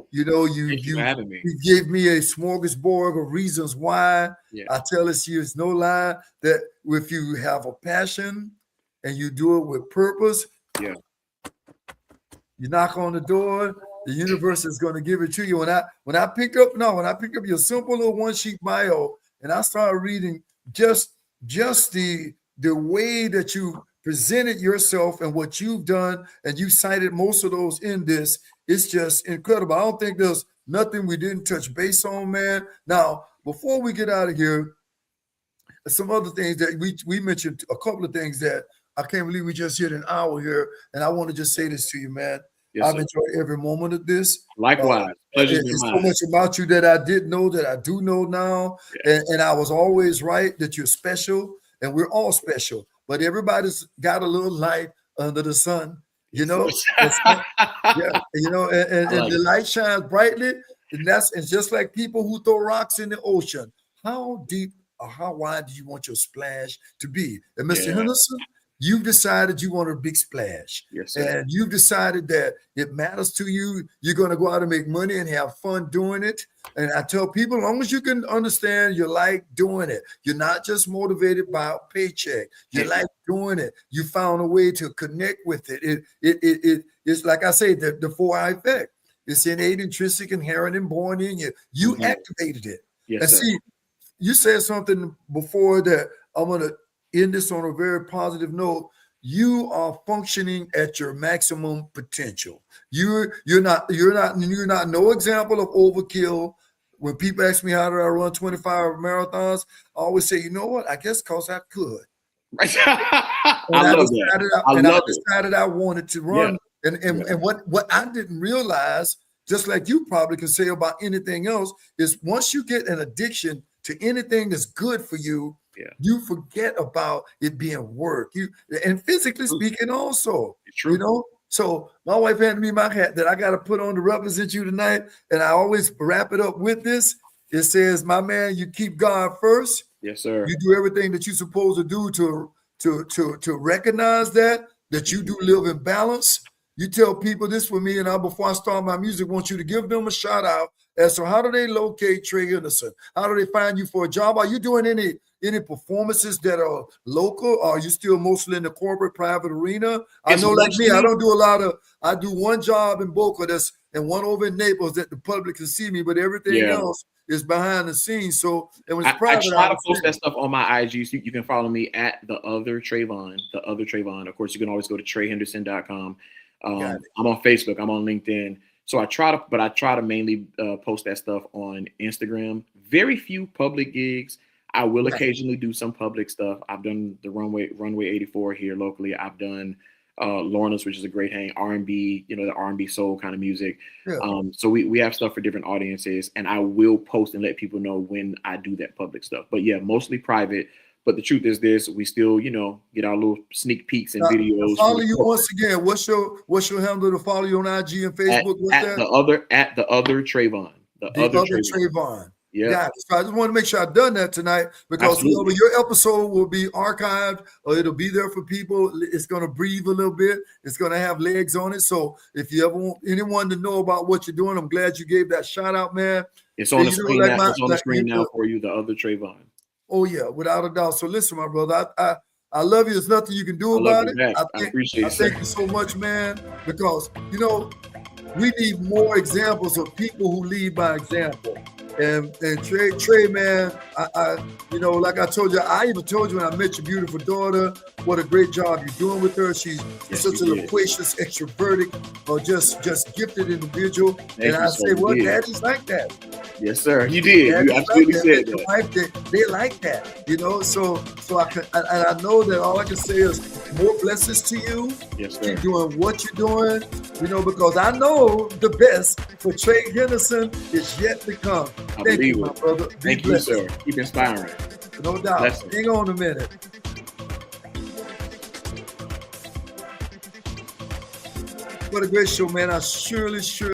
[SPEAKER 1] You know, you gave me a smorgasbord of reasons why. I tell you, it's no lie that if you have a passion and you do it with purpose, You knock on the door, the universe is going to give it to you. When I pick up your simple little one sheet bio, and I started reading just the way that you presented yourself and what you've done, and you cited most of those in this. It's just incredible. I don't think there's nothing we didn't touch base on, man. Now, before we get out of here, some other things that we mentioned, a couple of things that I can't believe we just hit an hour here. And I want to just say this to you, man.
[SPEAKER 2] Yes,
[SPEAKER 1] I've
[SPEAKER 2] sir.
[SPEAKER 1] enjoyed every moment of this.
[SPEAKER 2] Likewise. Pleasure's been
[SPEAKER 1] It's so
[SPEAKER 2] mine.
[SPEAKER 1] much about you that I didn't know that I do know now.
[SPEAKER 2] Yes.
[SPEAKER 1] And I was always right that you're special, and we're all special. But everybody's got a little light under the sun, you know? Yeah, you know, and the light shines brightly. And it's just like people who throw rocks in the ocean. How deep or how wide do you want your splash to be? And Mr. Henderson, you've decided you want a big splash.
[SPEAKER 2] Yes, sir.
[SPEAKER 1] And you've decided that it matters to you. You're going to go out and make money and have fun doing it. And I tell people, as long as you can understand you like doing it, you're not just motivated by a paycheck. You like doing it. You found a way to connect with it. It's like I say, the 4I effect. It's innate, intrinsic, inherent, and born in you. You activated it.
[SPEAKER 2] Yes,
[SPEAKER 1] and
[SPEAKER 2] sir.
[SPEAKER 1] see, you said something before that I'm going to end this on a very positive note. You are functioning at your maximum potential. You're not no example of overkill. When people ask me how do I run 25 marathons, I always say, you know what? I guess because I could.
[SPEAKER 2] Right.
[SPEAKER 1] I decided I wanted to run.
[SPEAKER 2] Yeah.
[SPEAKER 1] And what I didn't realize, just like you probably can say about anything else, is once you get an addiction to anything that's good for you, you forget about it being work. And physically speaking, also, you know. So my wife handed me my hat that I got to put on to represent you tonight, and I always wrap it up with this. It says, "My man, you keep God first.
[SPEAKER 2] Yes, sir.
[SPEAKER 1] You do everything that you're supposed to do to recognize that you do live in balance." You tell people this for me, and before I start my music, I want you to give them a shout out as to how do they locate Trey Henderson? How do they find you for a job? Are you doing any performances that are local? Or are you still mostly in the corporate private arena? I know, like me, I don't do a lot of. I do one job in Boca and one over in Naples that the public can see me, but everything else is behind the scenes. So it was private.
[SPEAKER 2] I try to post that stuff on my IG, so you can follow me at the other Trayvon. Of course, you can always go to TreyHenderson.com. I'm on Facebook. I'm on LinkedIn. So I try to mainly post that stuff on Instagram. Very few public gigs. I will occasionally do some public stuff. I've done the Runway 84 here locally. I've done Lorna's, which is a great hang, R&B, the R&B soul kind of music. Yeah. So we have stuff for different audiences, and I will post and let people know when I do that public stuff. But yeah, mostly private. But the truth is this: we still, get our little sneak peeks and videos.
[SPEAKER 1] Follow you once again. What's your handle to follow you on IG and Facebook?
[SPEAKER 2] At the other Trayvon. The other
[SPEAKER 1] Trayvon.
[SPEAKER 2] Yeah.
[SPEAKER 1] So I just want to make sure I've done that tonight, because your episode will be archived, or it'll be there for people. It's going to breathe a little bit. It's going to have legs on it. So if you ever want anyone to know about what you're doing, I'm glad you gave that shout out, man.
[SPEAKER 2] It's on the screen now. It's on the screen now for you. The other Trayvon.
[SPEAKER 1] Oh yeah, without a doubt. So listen, my brother, I love you. There's nothing you can do about it.
[SPEAKER 2] I appreciate it.
[SPEAKER 1] Thank you so much, man, because we need more examples of people who lead by example. And Trey, man, I like I told you, I even told you when I met your beautiful daughter, what a great job you're doing with her. She's such a loquacious, extrovertic, or just gifted individual. And I say, well, daddy's like that.
[SPEAKER 2] Yes, sir. You did. You absolutely said that.
[SPEAKER 1] Wife, they like that, So I know that all I can say is more blessings to you.
[SPEAKER 2] Yes, sir.
[SPEAKER 1] Keep doing what you're doing, because I know the best for Trey Henderson is yet to come. Thank you, my brother.
[SPEAKER 2] Thank you, sir. Keep inspiring.
[SPEAKER 1] No doubt.
[SPEAKER 2] Blessings.
[SPEAKER 1] Hang on a minute. What a great show, man. I surely